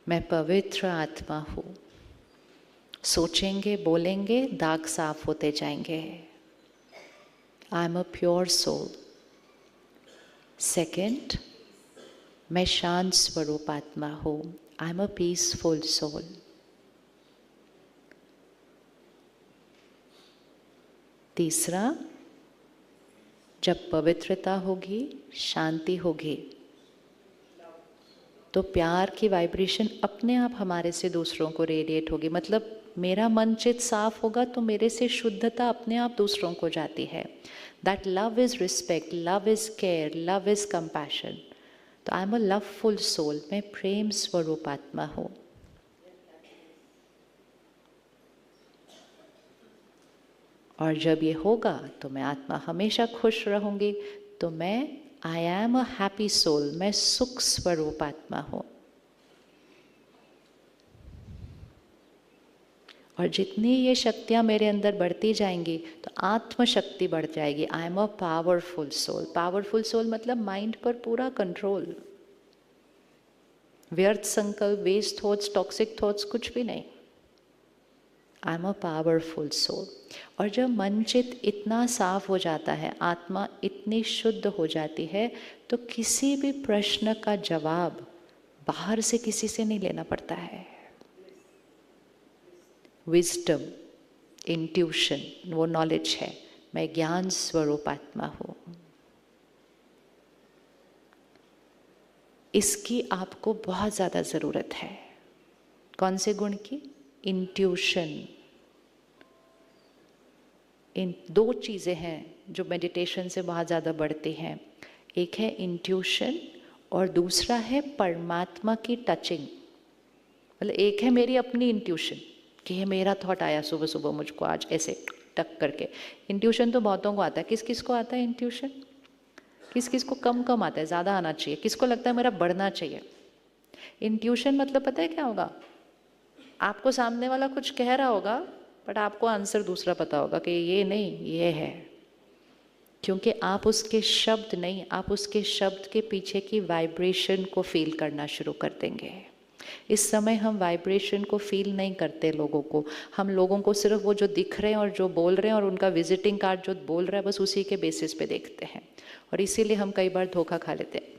मैं पवित्र आत्मा हूँ। सोचेंगे, बोलेंगे, दाग साफ होते जाएंगे। I am a pure soul. Second, मैं शांत स्वरूप आत्मा हूँ। I am a peaceful soul. तीसरा, जब पवित्रता होगी, शांति होगी, तो प्यार की वाइब्रेशन अपने आप हमारे से दूसरों को रेडिएट होगी। मतलब मेरा मन चित साफ होगा तो मेरे से शुद्धता अपने आप दूसरों को जाती है। That love is respect, love is care, love is compassion. तो I am a loveful soul, मैं प्रेम स्वरूप आत्मा हूँ। और जब ये होगा तो मैं आत्मा हमेशा खुश रहूंगी। तो मैं I am a happy soul, मैं सुख स्वरूप आत्मा हूँ। और जितनी ये शक्तियाँ मेरे अंदर बढ़ती जाएंगी तो आत्मशक्ति बढ़ जाएगी। I am a powerful soul. Powerful soul मतलब माइंड पर पूरा कंट्रोल। व्यर्थ संकल्प, वेस्ट थॉट्स, टॉक्सिक थॉट्स कुछ भी नहीं। I am a powerful soul. और जब मन चित इतना साफ हो जाता है, आत्मा इतनी शुद्ध हो जाती है, तो किसी भी प्रश्न का जवाब बाहर से किसी से नहीं लेना पड़ता है। विजडम, इंट्यूशन, वो नॉलेज है। मैं ज्ञान स्वरूप आत्मा हूँ। इसकी आपको बहुत ज़्यादा ज़रूरत है। कौन से गुण की? इंट्यूशन। इन 2 चीज़ें हैं जो मेडिटेशन से बहुत ज़्यादा बढ़ती हैं। एक है इंट्यूशन और दूसरा है परमात्मा की टचिंग। मतलब एक है मेरी अपनी इंट्यूशन, कि ये मेरा थॉट आया सुबह सुबह मुझको आज ऐसे टक करके। इंट्यूशन तो बहुतों को आता है। किस किस को आता है इंट्यूशन? किस किस को कम कम आता है? ज़्यादा आना चाहिए? किसको लगता है मेरा बढ़ना चाहिए? इंट्यूशन मतलब पता है क्या होगा? आपको सामने वाला कुछ कह रहा होगा बट आपको आंसर दूसरा पता होगा कि ये नहीं ये है, क्योंकि आप उसके शब्द नहीं, आप उसके शब्द के पीछे की वाइब्रेशन को फील करना शुरू कर देंगे। इस समय हम वाइब्रेशन को फील नहीं करते लोगों को, हम लोगों को सिर्फ वो जो दिख रहे हैं और जो बोल रहे हैं और उनका विजिटिंग कार्ड जो बोल रहा है बस उसी के बेसिस पे देखते हैं, और इसीलिए हम कई बार धोखा खा लेते हैं।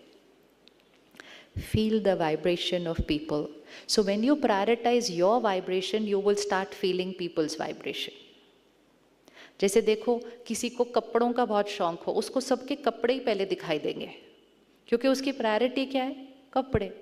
Feel the vibration of people. So when you prioritize your vibration, you will start feeling people's vibration. जैसे देखो किसी को कपड़ों का बहुत शौक हो, उसको सबके कपड़े ही पहले दिखाई देंगे क्योंकि उसकी प्रायोरिटी क्या है? कपड़े।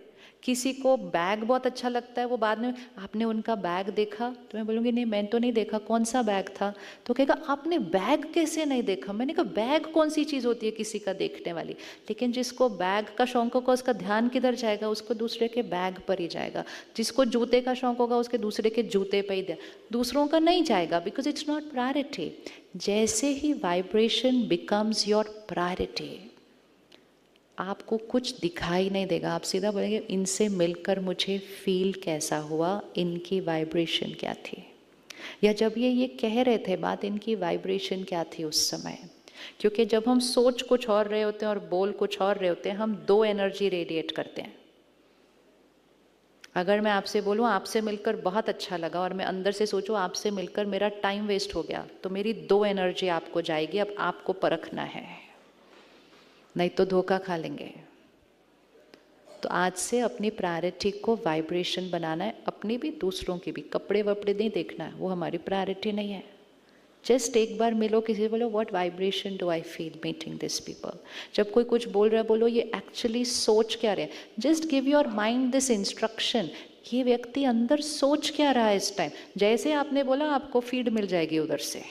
किसी को बैग बहुत अच्छा लगता है, वो बाद में आपने उनका बैग देखा? तो मैं बोलूँगी नहीं मैं तो नहीं देखा, कौन सा बैग था? तो कहेगा आपने बैग कैसे नहीं देखा? मैंने कहा बैग कौन सी चीज़ होती है किसी का देखने वाली? लेकिन जिसको बैग का शौक होगा उसका ध्यान किधर जाएगा? उसको दूसरे के बैग पर ही जाएगा। जिसको जूते का शौक होगा उसके दूसरे के जूते पर ही, दूसरों का नहीं जाएगा, बिकॉज इट्स नॉट प्रायोरिटी। जैसे ही वाइब्रेशन बिकम्स योर प्रायोरिटी, आपको कुछ दिखाई नहीं देगा, आप सीधा बोलेंगे इनसे मिलकर मुझे फील कैसा हुआ, इनकी वाइब्रेशन क्या थी, या जब ये कह रहे थे बात, इनकी वाइब्रेशन क्या थी उस समय। क्योंकि जब हम सोच कुछ और रहे होते हैं और बोल कुछ और रहे होते हैं, हम दो एनर्जी रेडिएट करते हैं। अगर मैं आपसे बोलूँ आपसे मिलकर बहुत अच्छा लगा और मैं अंदर से सोचूँ आपसे मिलकर मेरा टाइम वेस्ट हो गया, तो मेरी दो एनर्जी आपको जाएगी। अब आपको परखना है, नहीं तो धोखा खा लेंगे। तो आज से अपनी प्रायोरिटी को वाइब्रेशन बनाना है, अपनी भी दूसरों की भी। कपड़े वपड़े नहीं देखना है, वो हमारी प्रायोरिटी नहीं है। जस्ट एक बार मिलो किसी से, बोलो what vibration do I feel meeting this people. जब कोई कुछ बोल रहा है बोलो ये एक्चुअली सोच क्या रहे हैं। Just give your mind this instruction, ये व्यक्ति अंदर सोच क्या रहा है इस टाइम। जैसे आपने बोला आपको फीड मिल जाएगी उधर से।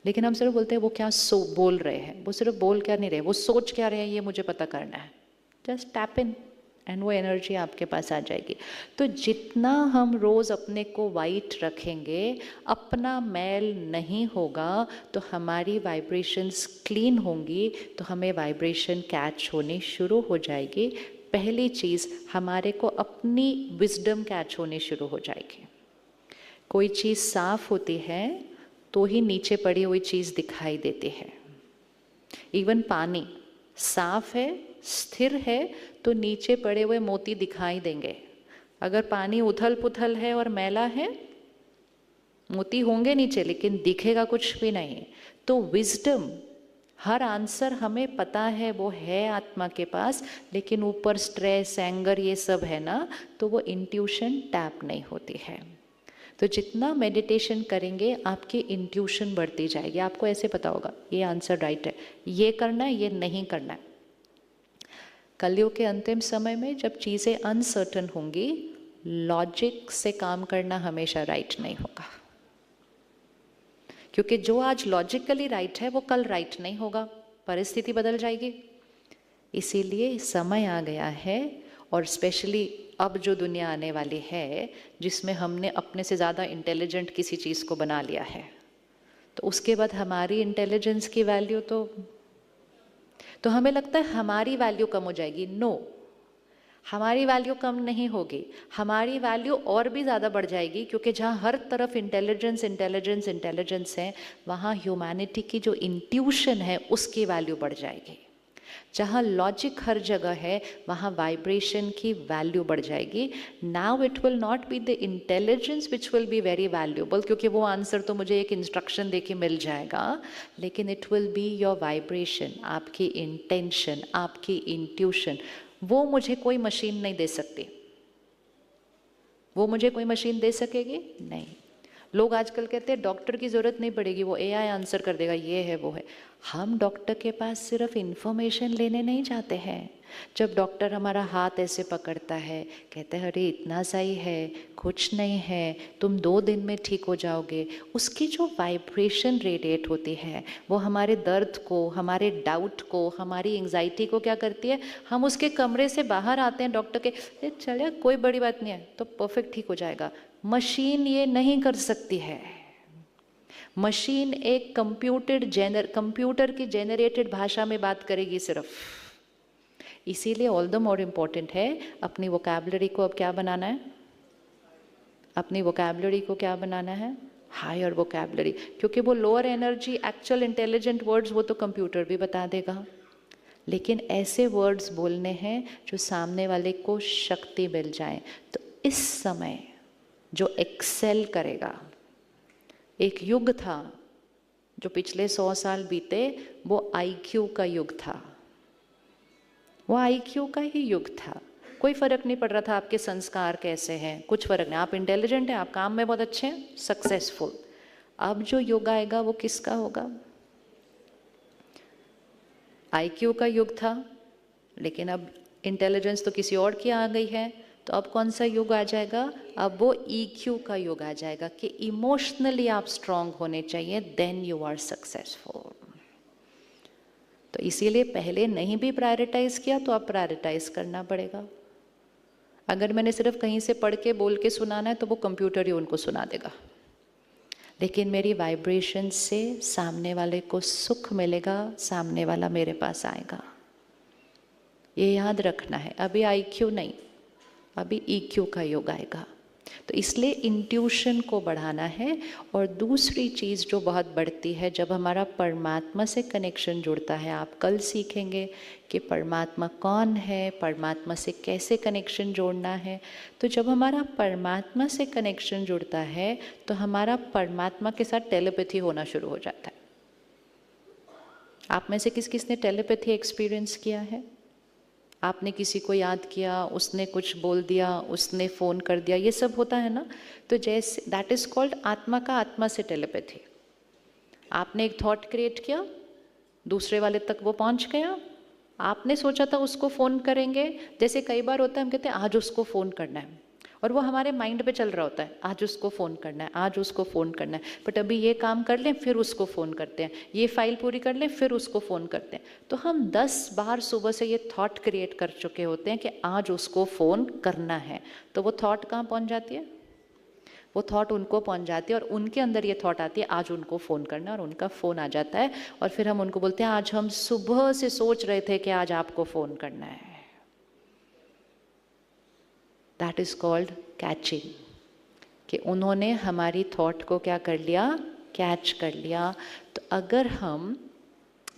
लेकिन हम सिर्फ बोलते हैं वो क्या बोल रहे हैं, वो सिर्फ बोल क्या नहीं रहे, वो सोच क्या रहे हैं, ये मुझे पता करना है। जस्ट टैप इन एंड वो एनर्जी आपके पास आ जाएगी। तो जितना हम रोज़ अपने को वाइट रखेंगे, अपना मैल नहीं होगा, तो हमारी वाइब्रेशंस क्लीन होंगी, तो हमें वाइब्रेशन कैच होनी शुरू हो जाएगी। पहली चीज़, हमारे को अपनी विजडम कैच होनी शुरू हो जाएगी। कोई चीज़ साफ होती है तो ही नीचे पड़ी हुई चीज़ दिखाई देती है। इवन पानी साफ है, स्थिर है, तो नीचे पड़े हुए मोती दिखाई देंगे। अगर पानी उथल पुथल है और मैला है, मोती होंगे नीचे लेकिन दिखेगा कुछ भी नहीं। तो विजडम, हर आंसर हमें पता है वो है आत्मा के पास, लेकिन ऊपर स्ट्रेस, एंगर ये सब है ना, तो वो इंट्यूशन टैप नहीं होती है। तो जितना मेडिटेशन करेंगे आपकी इंट्यूशन बढ़ती जाएगी। आपको ऐसे पता होगा ये आंसर राइट है, ये करना है, ये नहीं करना है। कलयुग के अंतिम समय में जब चीज़ें अनसर्टन होंगी, लॉजिक से काम करना हमेशा राइट नहीं होगा, क्योंकि जो आज लॉजिकली राइट है वो कल राइट नहीं होगा, परिस्थिति बदल जाएगी। इसीलिए समय आ गया है, और स्पेशली अब जो दुनिया आने वाली है जिसमें हमने अपने से ज़्यादा इंटेलिजेंट किसी चीज़ को बना लिया है, तो उसके बाद हमारी इंटेलिजेंस की वैल्यू तो हमें लगता है हमारी वैल्यू कम हो जाएगी। नो, हमारी वैल्यू कम नहीं होगी, हमारी वैल्यू और भी ज़्यादा बढ़ जाएगी, क्योंकि जहाँ हर तरफ इंटेलिजेंस इंटेलिजेंस इंटेलिजेंस है, वहाँ ह्यूमैनिटी की जो इंट्यूशन है उसकी वैल्यू बढ़ जाएगी। जहाँ लॉजिक हर जगह है वहाँ वाइब्रेशन की वैल्यू बढ़ जाएगी। Now it will not be the intelligence which will be very valuable, क्योंकि वो आंसर तो मुझे एक इंस्ट्रक्शन देके मिल जाएगा, लेकिन it will be your vibration, आपकी इंटेंशन, आपकी इंट्यूशन। वो मुझे कोई मशीन नहीं दे सकती। वो मुझे कोई मशीन दे सकेगी? नहीं। लोग आजकल कहते हैं डॉक्टर की ज़रूरत नहीं पड़ेगी, वो एआई आंसर कर देगा, ये है वो है। हम डॉक्टर के पास सिर्फ इन्फॉर्मेशन लेने नहीं जाते हैं, जब डॉक्टर हमारा हाथ ऐसे पकड़ता है, कहते हैं अरे इतना सा ही है, कुछ नहीं है, तुम 2 दिन में ठीक हो जाओगे, उसकी जो वाइब्रेशन रेडिएट होती है वो हमारे दर्द को, हमारे डाउट को, हमारी एंजाइटी को क्या करती है, हम उसके कमरे से बाहर आते हैं डॉक्टर के, चलिए कोई बड़ी बात नहीं है, तो परफेक्ट ठीक हो जाएगा। मशीन ये नहीं कर सकती है। मशीन एक कंप्यूटर की जेनरेटेड भाषा में बात करेगी सिर्फ। इसीलिए ऑल द मोर इम्पॉर्टेंट है अपनी वोकैबुलरी को अब क्या बनाना है, अपनी वोकैबुलरी को क्या बनाना है, हायर वोकैबुलरी। क्योंकि वो lower energy actual intelligent words वो तो कंप्यूटर भी बता देगा, लेकिन ऐसे वर्ड्स बोलने हैं जो सामने वाले को शक्ति मिल जाए। तो इस समय जो एक्सेल करेगा, एक युग था जो पिछले 100 साल बीते, वो आईक्यू का युग था, वो आईक्यू का ही युग था। कोई फर्क नहीं पड़ रहा था आपके संस्कार कैसे हैं, कुछ फर्क नहीं, आप इंटेलिजेंट हैं, आप काम में बहुत अच्छे हैं, सक्सेसफुल। अब जो युग आएगा वो किसका होगा? आईक्यू का युग था, लेकिन अब इंटेलिजेंस तो किसी और की आ गई है, तो अब कौन सा युग आ जाएगा? अब वो ईक्यू का युग आ जाएगा कि इमोशनली आप स्ट्रांग होने चाहिए, देन यू आर सक्सेसफुल। तो इसीलिए पहले नहीं भी प्रायोरिटाइज किया तो अब प्रायोरिटाइज करना पड़ेगा। अगर मैंने सिर्फ कहीं से पढ़ के बोल के सुनाना है तो वो कंप्यूटर ही उनको सुना देगा, लेकिन मेरी वाइब्रेशन से सामने वाले को सुख मिलेगा, सामने वाला मेरे पास आएगा। ये याद रखना है। अभी आईक्यू नहीं, अभी ईक्यू का युग आएगा। तो इसलिए इंट्यूशन को बढ़ाना है। और दूसरी चीज़ जो बहुत बढ़ती है, जब हमारा परमात्मा से कनेक्शन जुड़ता है, आप कल सीखेंगे कि परमात्मा कौन है, परमात्मा से कैसे कनेक्शन जोड़ना है। तो जब हमारा परमात्मा से कनेक्शन जुड़ता है तो हमारा परमात्मा के साथ टेलीपैथी होना शुरू हो जाता है। आप में से किस किस ने टेलीपैथी एक्सपीरियंस किया है? आपने किसी को याद किया, उसने कुछ बोल दिया, उसने फ़ोन कर दिया, ये सब होता है ना। तो जैसे दैट इज़ कॉल्ड आत्मा का आत्मा से टेलीपैथी। आपने एक थॉट क्रिएट किया, दूसरे वाले तक वो पहुंच गया, आपने सोचा था उसको फ़ोन करेंगे। जैसे कई बार होता है, हम कहते हैं आज उसको फ़ोन करना है, और वो हमारे माइंड पे चल रहा होता है, आज उसको फ़ोन करना है, आज उसको फ़ोन करना है, बट अभी ये काम कर लें फिर उसको फ़ोन करते हैं, ये फाइल पूरी कर लें फिर उसको फ़ोन करते हैं। तो हम 10 बार सुबह से ये थॉट क्रिएट कर चुके होते हैं कि आज उसको फ़ोन करना है। तो वो थॉट कहाँ पहुँच जाती है? वो थॉट उनको पहुँच जाती है, और उनके अंदर ये थॉट आती है आज उनको फ़ोन करना है, और उनका फ़ोन आ जाता है। और फिर हम उनको बोलते हैं आज हम सुबह से सोच रहे थे कि आज आपको फ़ोन करना है। दैट इज़ कॉल्ड कैचिंग, कि उन्होंने हमारी थॉट को क्या कर लिया? कैच कर लिया। तो अगर हम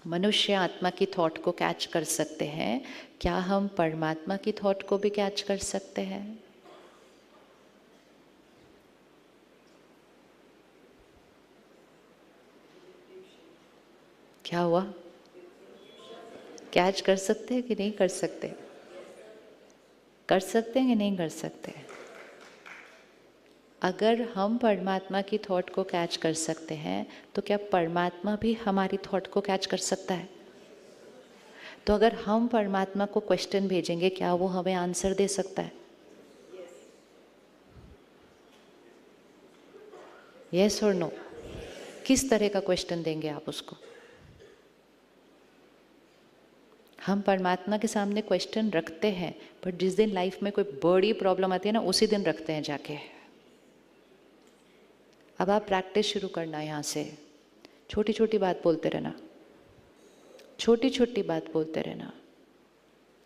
मनुष्य आत्मा की थॉट को कैच कर सकते हैं, क्या हम परमात्मा की थॉट को भी कैच कर सकते हैं? क्या हुआ? कैच कर सकते हैं कि नहीं कर सकते? कर सकते हैं कि नहीं कर सकते? अगर हम परमात्मा की थॉट को कैच कर सकते हैं तो क्या परमात्मा भी हमारी थॉट को कैच कर सकता है? तो अगर हम परमात्मा को क्वेश्चन भेजेंगे, क्या वो हमें आंसर दे सकता है? यस और नो? किस तरह का क्वेश्चन देंगे आप उसको? हम परमात्मा के सामने क्वेश्चन रखते हैं, बट जिस दिन लाइफ में कोई बड़ी प्रॉब्लम आती है ना, उसी दिन रखते हैं जाके। अब आप प्रैक्टिस शुरू करना, यहाँ से छोटी छोटी बात बोलते रहना, छोटी छोटी बात बोलते रहना,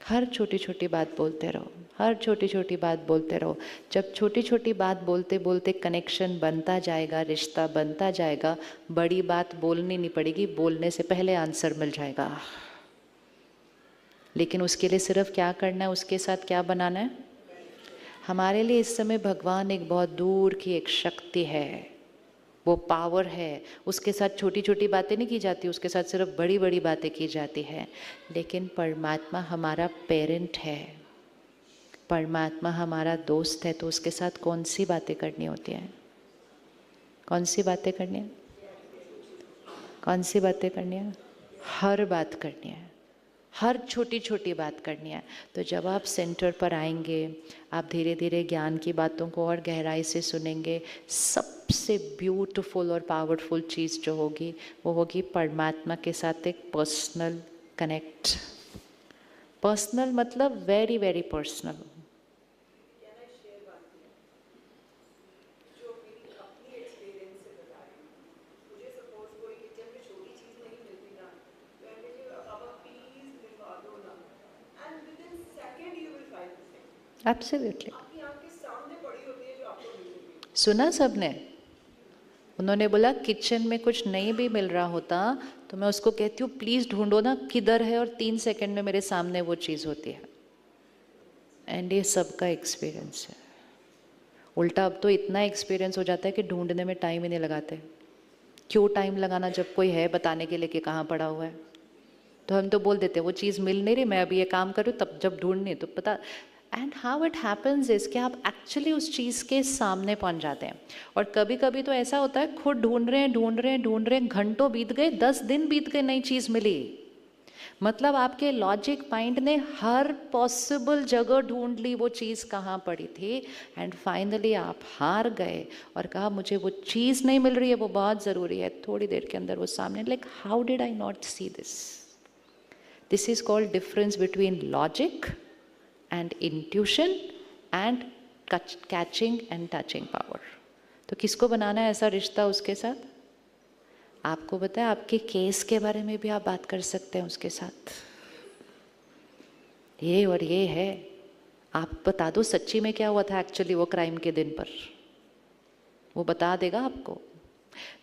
हर छोटी छोटी बात बोलते रहो, हर छोटी छोटी बात बोलते रहो। जब छोटी छोटी बात बोलते बोलते कनेक्शन बनता जाएगा, रिश्ता बनता जाएगा, बड़ी बात बोलनी नहीं पड़ेगी, बोलने से पहले आंसर मिल जाएगा। लेकिन उसके लिए सिर्फ क्या करना है, उसके साथ क्या बनाना है? हमारे लिए इस समय भगवान एक बहुत दूर की एक शक्ति है, वो पावर है। उसके साथ छोटी छोटी बातें नहीं की जाती, उसके साथ सिर्फ बड़ी बड़ी बातें की जाती है। लेकिन परमात्मा हमारा पेरेंट है, परमात्मा हमारा दोस्त है, तो उसके साथ कौन सी बातें करनी होती हैं? कौन सी बातें करनी है? कौन सी बातें करनी है? हर बात करनी है, हर छोटी छोटी बात करनी है। तो जब आप सेंटर पर आएंगे, आप धीरे धीरे ज्ञान की बातों को और गहराई से सुनेंगे। सबसे ब्यूटीफुल और पावरफुल चीज़ जो होगी वो होगी परमात्मा के साथ एक पर्सनल कनेक्ट। पर्सनल मतलब वेरी वेरी पर्सनल। एब्सोल्युटली। सुना सबने? उन्होंने बोला किचन में कुछ नहीं भी मिल रहा होता तो मैं उसको कहती हूँ प्लीज़ ढूंढो ना किधर है, और 3 सेकंड में मेरे सामने वो चीज़ होती है। एंड ये सबका एक्सपीरियंस है। उल्टा अब तो इतना एक्सपीरियंस हो जाता है कि ढूंढने में टाइम ही नहीं लगाते। क्यों टाइम लगाना जब कोई है बताने के लिए कि कहाँ पड़ा हुआ है। तो हम तो बोल देते वो चीज़ मिल नहीं रही, मैं अभी ये काम करूँ, तब जब ढूंढनी तो पता। And how it happens is कि आप एक्चुअली उस चीज़ के सामने पहुंच जाते हैं। और कभी कभी तो ऐसा होता है खुद ढूंढ रहे हैं, घंटों बीत गए, 10 दिन बीत गए, नई चीज़ मिली। मतलब आपके लॉजिक माइंड ने हर पॉसिबल जगह ढूंढ ली वो चीज़ कहाँ पड़ी थी। एंड फाइनली आप हार गए और कहा मुझे वो चीज़ नहीं मिल रही है, वो बहुत ज़रूरी है। थोड़ी देर के अंदर वो सामने, like how did I not see this. This is called difference between logic and intuition and catching and touching power. तो किसको बनाना है ऐसा रिश्ता उसके साथ? आपको पता है आपके केस के बारे में भी आप बात कर सकते हैं उसके साथ। ये और ये है, आप बता दो सच्ची में क्या हुआ था एक्चुअली वो क्राइम के दिन पर, वो बता देगा आपको।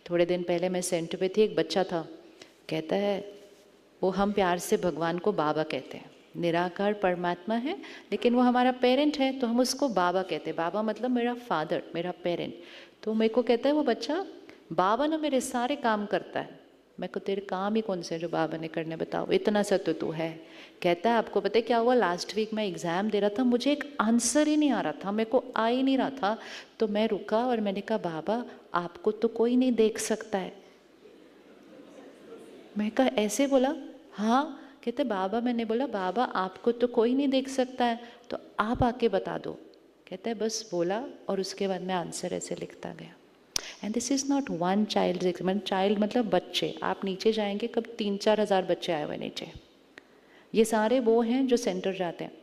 थोड़े दिन पहले मैं सेंटर पे थी, एक बच्चा था, कहता है वो हम प्यार से भगवान को बाबा कहते हैं, निराकार परमात्मा है लेकिन वो हमारा पेरेंट है तो हम उसको बाबा कहते हैं। बाबा मतलब मेरा फादर, मेरा पेरेंट। तो मेरे को कहता है वो बच्चा, बाबा ना मेरे सारे काम करता है। मैं को तेरे काम ही कौन से जो बाबा ने करने, बताओ, इतना सा तो तू है। कहता है आपको पता है क्या हुआ, लास्ट वीक मैं एग्ज़ाम दे रहा था, मुझे एक आंसर ही नहीं आ रहा था, मेरे को आ ही नहीं रहा था। तो मैं रुका और मैंने कहा बाबा आपको तो कोई नहीं देख सकता है। मैं कहा ऐसे बोला? हाँ। कहते बाबा, मैंने बोला बाबा आपको तो कोई नहीं देख सकता है तो आप आके बता दो। कहता है बस बोला और उसके बाद मैं आंसर ऐसे लिखता गया। And this is not one child, child मतलब बच्चे। आप नीचे जाएंगे कब 3-4 हज़ार बच्चे आए हुए नीचे। ये सारे वो हैं जो सेंटर जाते हैं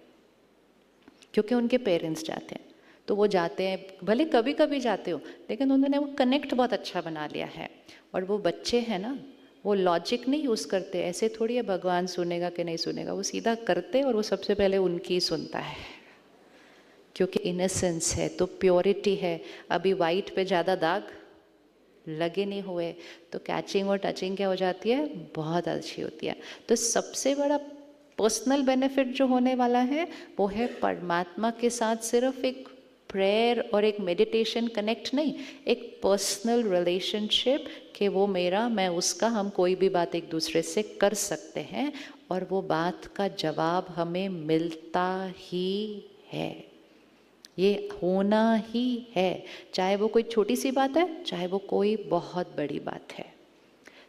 क्योंकि उनके पेरेंट्स जाते हैं। तो वो जाते हैं, भले कभी कभी जाते हो, लेकिन उन्होंने वो कनेक्ट बहुत अच्छा बना लिया है। और वो बच्चे हैं ना, वो लॉजिक नहीं यूज़ करते। ऐसे थोड़ी है भगवान सुनेगा कि नहीं सुनेगा, वो सीधा करते और वो सबसे पहले उनकी ही सुनता है क्योंकि इनसेंस है तो प्योरिटी है। अभी वाइट पे ज़्यादा दाग लगे नहीं हुए तो कैचिंग और टचिंग क्या हो जाती है, बहुत अच्छी होती है। तो सबसे बड़ा पर्सनल बेनिफिट जो होने वाला है वो है परमात्मा के साथ सिर्फ एक प्रेयर और एक मेडिटेशन कनेक्ट नहीं, एक पर्सनल रिलेशनशिप कि वो मेरा मैं उसका, हम कोई भी बात एक दूसरे से कर सकते हैं और वो बात का जवाब हमें मिलता ही है। ये होना ही है, चाहे वो कोई छोटी सी बात है चाहे वो कोई बहुत बड़ी बात है।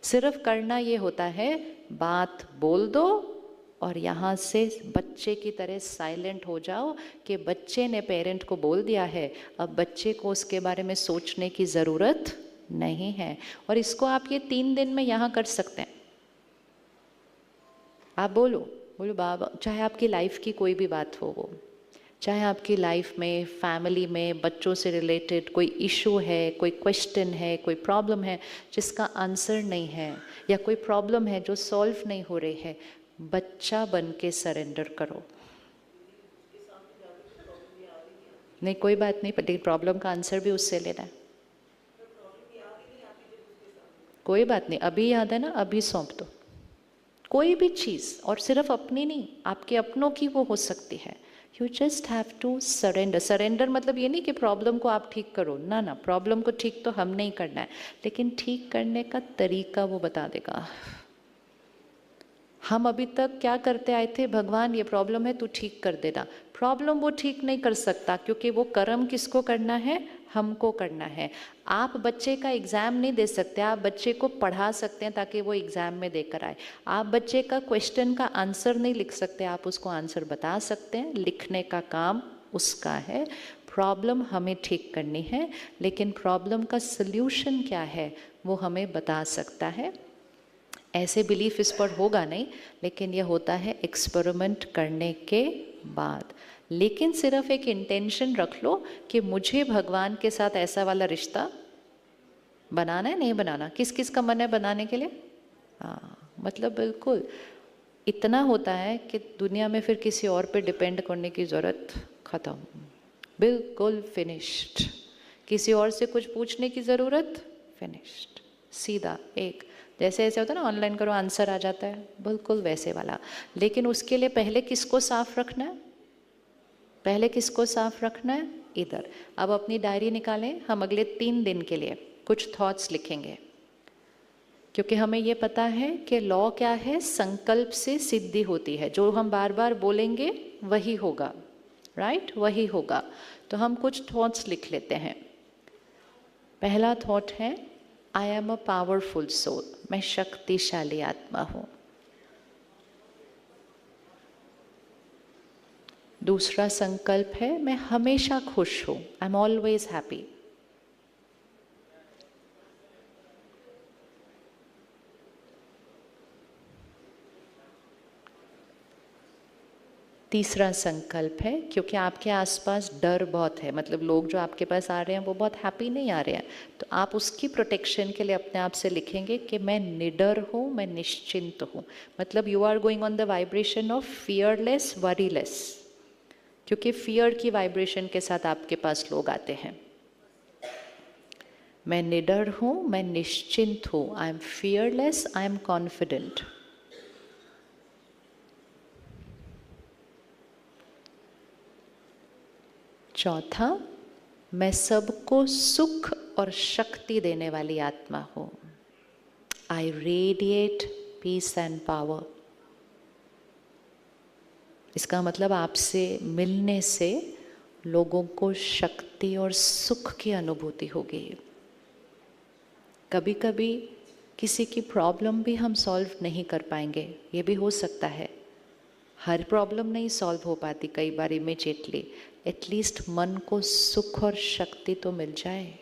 सिर्फ करना ये होता है, बात बोल दो और यहाँ से बच्चे की तरह साइलेंट हो जाओ कि बच्चे ने पेरेंट को बोल दिया है, अब बच्चे को उसके बारे में सोचने की ज़रूरत नहीं है। और इसको आप ये 3 दिन में यहाँ कर सकते हैं। आप बोलो बोलो बाबा, चाहे आपकी लाइफ की कोई भी बात हो, वो चाहे आपकी लाइफ में, फैमिली में, बच्चों से रिलेटेड कोई इशू है, कोई क्वेश्चन है, कोई प्रॉब्लम है जिसका आंसर नहीं है, या कोई प्रॉब्लम है जो सॉल्व नहीं हो रही है, बच्चा बन के सरेंडर करो। नहीं कोई बात नहीं, लेकिन प्रॉब्लम का आंसर भी उससे लेना है। कोई बात नहीं, अभी याद है ना, अभी सौंप दो कोई भी चीज़। और सिर्फ अपनी नहीं, आपके अपनों की वो हो सकती है। You just have to surrender. Surrender मतलब ये नहीं कि प्रॉब्लम को आप ठीक करो, ना ना, प्रॉब्लम को ठीक तो हम नहीं करना है, लेकिन ठीक करने का तरीका वो बता देगा। हम अभी तक क्या करते आए थे, भगवान ये प्रॉब्लम है तू ठीक कर देना। प्रॉब्लम वो ठीक नहीं कर सकता, क्योंकि वो कर्म किसको करना है, हमको करना है। आप बच्चे का एग्ज़ाम नहीं दे सकते, आप बच्चे को पढ़ा सकते हैं ताकि वो एग्ज़ाम में देकर आए। आप बच्चे का क्वेश्चन का आंसर नहीं लिख सकते, आप उसको आंसर बता सकते हैं, लिखने का काम उसका है। प्रॉब्लम हमें ठीक करनी है, लेकिन प्रॉब्लम का सल्यूशन क्या है वो हमें बता सकता है। ऐसे बिलीफ इस पर होगा नहीं, लेकिन यह होता है एक्सपेरिमेंट करने के बाद। लेकिन सिर्फ एक इंटेंशन रख लो कि मुझे भगवान के साथ ऐसा वाला रिश्ता बनाना है, नहीं बनाना। किस किस का मन है बनाने के लिए? हाँ, मतलब बिल्कुल इतना होता है कि दुनिया में फिर किसी और पे डिपेंड करने की ज़रूरत ख़त्म, बिल्कुल फिनिश्ड। किसी और से कुछ पूछने की ज़रूरत, फिनिश्ड, सीधा एक। जैसे ऐसे होता है ना, ऑनलाइन करो आंसर आ जाता है, बिल्कुल वैसे वाला। लेकिन उसके लिए पहले किसको साफ रखना है, पहले किसको साफ रखना है? इधर। अब अपनी डायरी निकालें, हम अगले 3 दिन के लिए कुछ थॉट्स लिखेंगे, क्योंकि हमें ये पता है कि लॉ क्या है, संकल्प से सिद्धि होती है। जो हम बार बार बोलेंगे वही होगा, राइट, वही होगा। तो हम कुछ थॉट्स लिख लेते हैं। पहला थॉट है, I am a powerful soul, मैं शक्तिशाली आत्मा हूं। दूसरा संकल्प है, मैं हमेशा खुश हूं, आई एम ऑलवेज हैप्पी। तीसरा संकल्प है, क्योंकि आपके आसपास डर बहुत है, मतलब लोग जो आपके पास आ रहे हैं वो बहुत हैप्पी नहीं आ रहे हैं, तो आप उसकी प्रोटेक्शन के लिए अपने आप से लिखेंगे कि मैं निडर हूँ, मैं निश्चिंत हूँ। मतलब you are going on the vibration of fearless, worryless, क्योंकि फियर की वाइब्रेशन के साथ आपके पास लोग आते हैं। मैं निडर हूँ, मैं निश्चिंत हूँ, I M fearless, I am confident. चौथा, मैं सबको सुख और शक्ति देने वाली आत्मा हूँ, I radiate peace and power. इसका मतलब आपसे मिलने से लोगों को शक्ति और सुख की अनुभूति होगी। कभी कभी किसी की प्रॉब्लम भी हम सॉल्व नहीं कर पाएंगे, ये भी हो सकता है। हर प्रॉब्लम नहीं सॉल्व हो पाती कई बार इमीडिएटली, एटलीस्ट मन को सुख और शक्ति तो मिल जाए।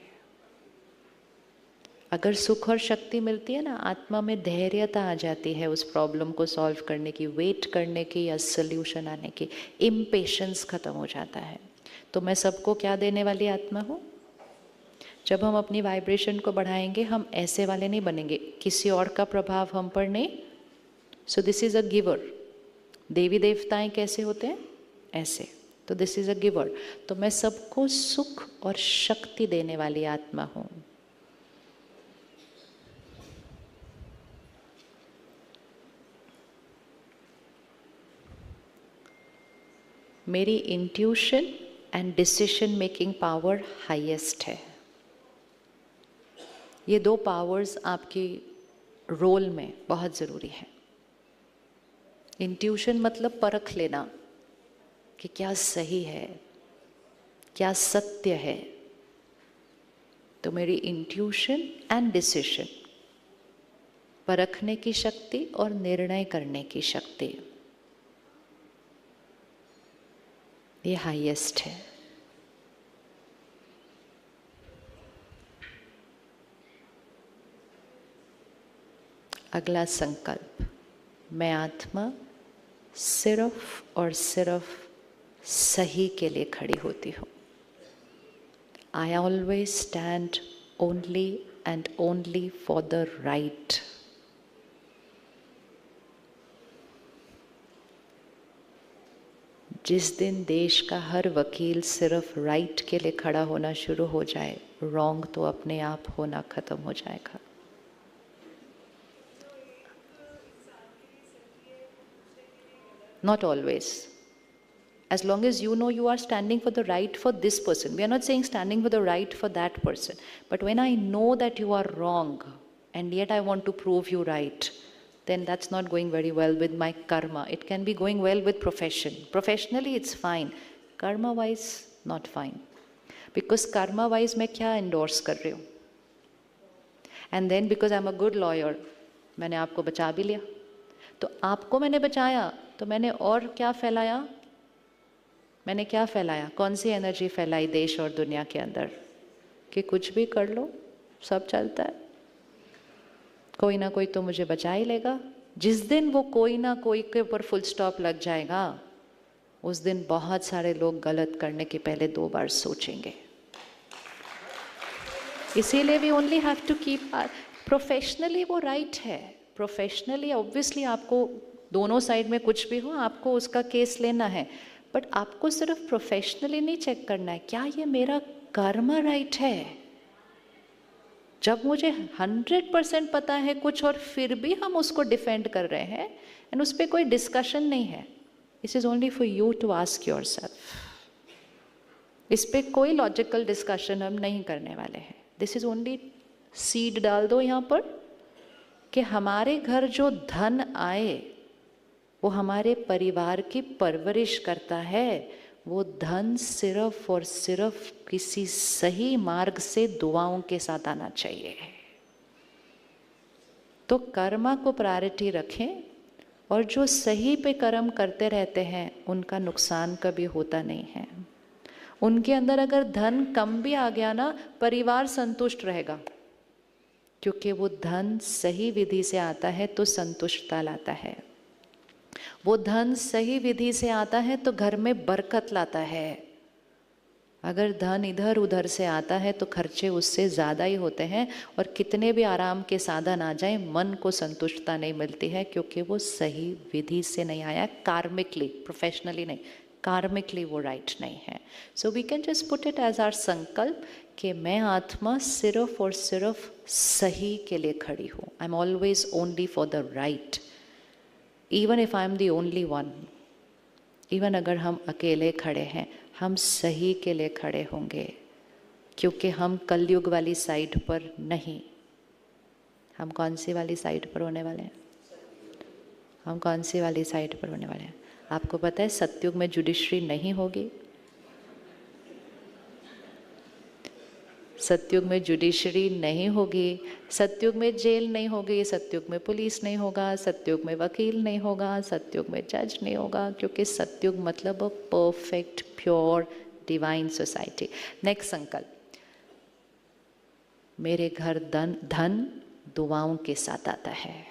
अगर सुख और शक्ति मिलती है ना, आत्मा में धैर्यता आ जाती है उस प्रॉब्लम को सॉल्व करने की, वेट करने की या सल्यूशन आने की, इम्पेशेंस खत्म हो जाता है। तो मैं सबको क्या देने वाली आत्मा हूँ? जब हम अपनी वाइब्रेशन को बढ़ाएंगे, हम ऐसे वाले नहीं बनेंगे, किसी और का प्रभाव हम पर नहीं। So this is a giver. देवी देवताएं कैसे होते हैं? ऐसे। तो दिस इज अ गिवर। तो मैं सबको सुख और शक्ति देने वाली आत्मा हूँ। मेरी intuition and decision making power highest है। ये 2 पावर्स आपकी रोल में बहुत ज़रूरी है। इंट्यूशन मतलब परख लेना कि क्या सही है, क्या सत्य है। तो मेरी इंट्यूशन एंड डिसीजन, परखने की शक्ति और निर्णय करने की शक्ति, ये हाईएस्ट है। अगला संकल्प, मैं आत्मा सिर्फ और सिर्फ सही के लिए खड़ी होती हूँ। I always stand only and only for the right. जिस दिन देश का हर वकील सिर्फ राइट के लिए खड़ा होना शुरू हो जाए, रॉन्ग तो अपने आप होना खत्म हो जाएगा। Not always. As long as you know you are standing for the right for this person. We are not saying standing for the right for that person. But when I know that you are wrong and yet I want to prove you right, then that's not going very well with my karma. It can be going well with profession. Professionally it's fine. Karma wise not fine. Because karma wise मैं क्या endorse कर रही हूँ? And then because I'm a good lawyer, मैंने आपको बचा भी लिया. तो आपको मैंने बचाया, तो मैंने और क्या फैलाया? मैंने क्या फैलाया? कौन सी एनर्जी फैलाई देश और दुनिया के अंदर? कि कुछ भी कर लो, सब चलता है, कोई ना कोई तो मुझे बचा ही लेगा. जिस दिन वो कोई ना कोई के ऊपर फुल स्टॉप लग जाएगा, उस दिन बहुत सारे लोग गलत करने के पहले 2 बार सोचेंगे. इसीलिए we only have to keep. Professionally वो राइट है. प्रोफेशनली ऑब्वियसली आपको दोनों साइड में कुछ भी हो, आपको उसका केस लेना है. बट आपको सिर्फ प्रोफेशनली नहीं चेक करना है, क्या ये मेरा कर्म राइट है? जब मुझे 100% पता है कुछ और फिर भी हम उसको डिफेंड कर रहे हैं एंड उस पर कोई डिस्कशन नहीं है. This is only for you to ask yourself. इस पे कोई लॉजिकल डिस्कशन हम नहीं करने वाले हैं. दिस इज ओनली सीड डाल दो यहाँ पर कि हमारे घर जो धन आए वो हमारे परिवार की परवरिश करता है. वो धन सिर्फ और सिर्फ किसी सही मार्ग से दुआओं के साथ आना चाहिए. तो कर्मा को प्रायोरिटी रखें और जो सही पे कर्म करते रहते हैं उनका नुकसान कभी होता नहीं है. उनके अंदर अगर धन कम भी आ गया ना, परिवार संतुष्ट रहेगा, क्योंकि वो धन सही विधि से आता है तो संतुष्टता लाता है. वो धन सही विधि से आता है तो घर में बरकत लाता है. अगर धन इधर उधर से आता है तो खर्चे उससे ज़्यादा ही होते हैं, और कितने भी आराम के साधन आ जाए मन को संतुष्टता नहीं मिलती है, क्योंकि वो सही विधि से नहीं आया. कार्मिकली, प्रोफेशनली नहीं, कार्मिकली वो राइट नहीं है. So we can just put it as our संकल्प कि मैं आत्मा सिर्फ और सिर्फ सही के लिए खड़ी हूँ. I am always only for the right. Even if I am the only one, even अगर हम अकेले खड़े हैं, हम सही के लिए खड़े होंगे, क्योंकि हम कलयुग वाली साइड पर नहीं. हम कौन सी वाली साइड पर होने वाले हैं? हम कौन सी वाली साइड पर होने वाले हैं? आपको पता है सतयुग में जुडिशरी नहीं होगी. सतयुग में जुडिशरी नहीं होगी. सतयुग में जेल नहीं होगी. सतयुग में पुलिस नहीं होगा. सतयुग में वकील नहीं होगा. सतयुग में जज नहीं होगा, क्योंकि सतयुग मतलब a perfect pure divine society. Next संकल्प, मेरे घर धन दुआओं के साथ आता है.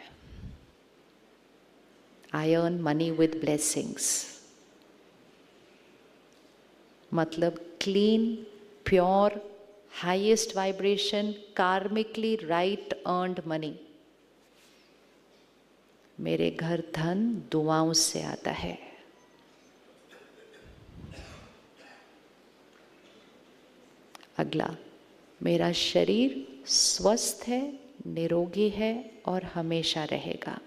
I earn money with blessings. मतलब clean, pure, highest vibration, karmically right earned money. मेरे घर धन दुआओं से आता है. अगला, मेरा शरीर स्वस्थ है, निरोगी है और हमेशा रहेगा.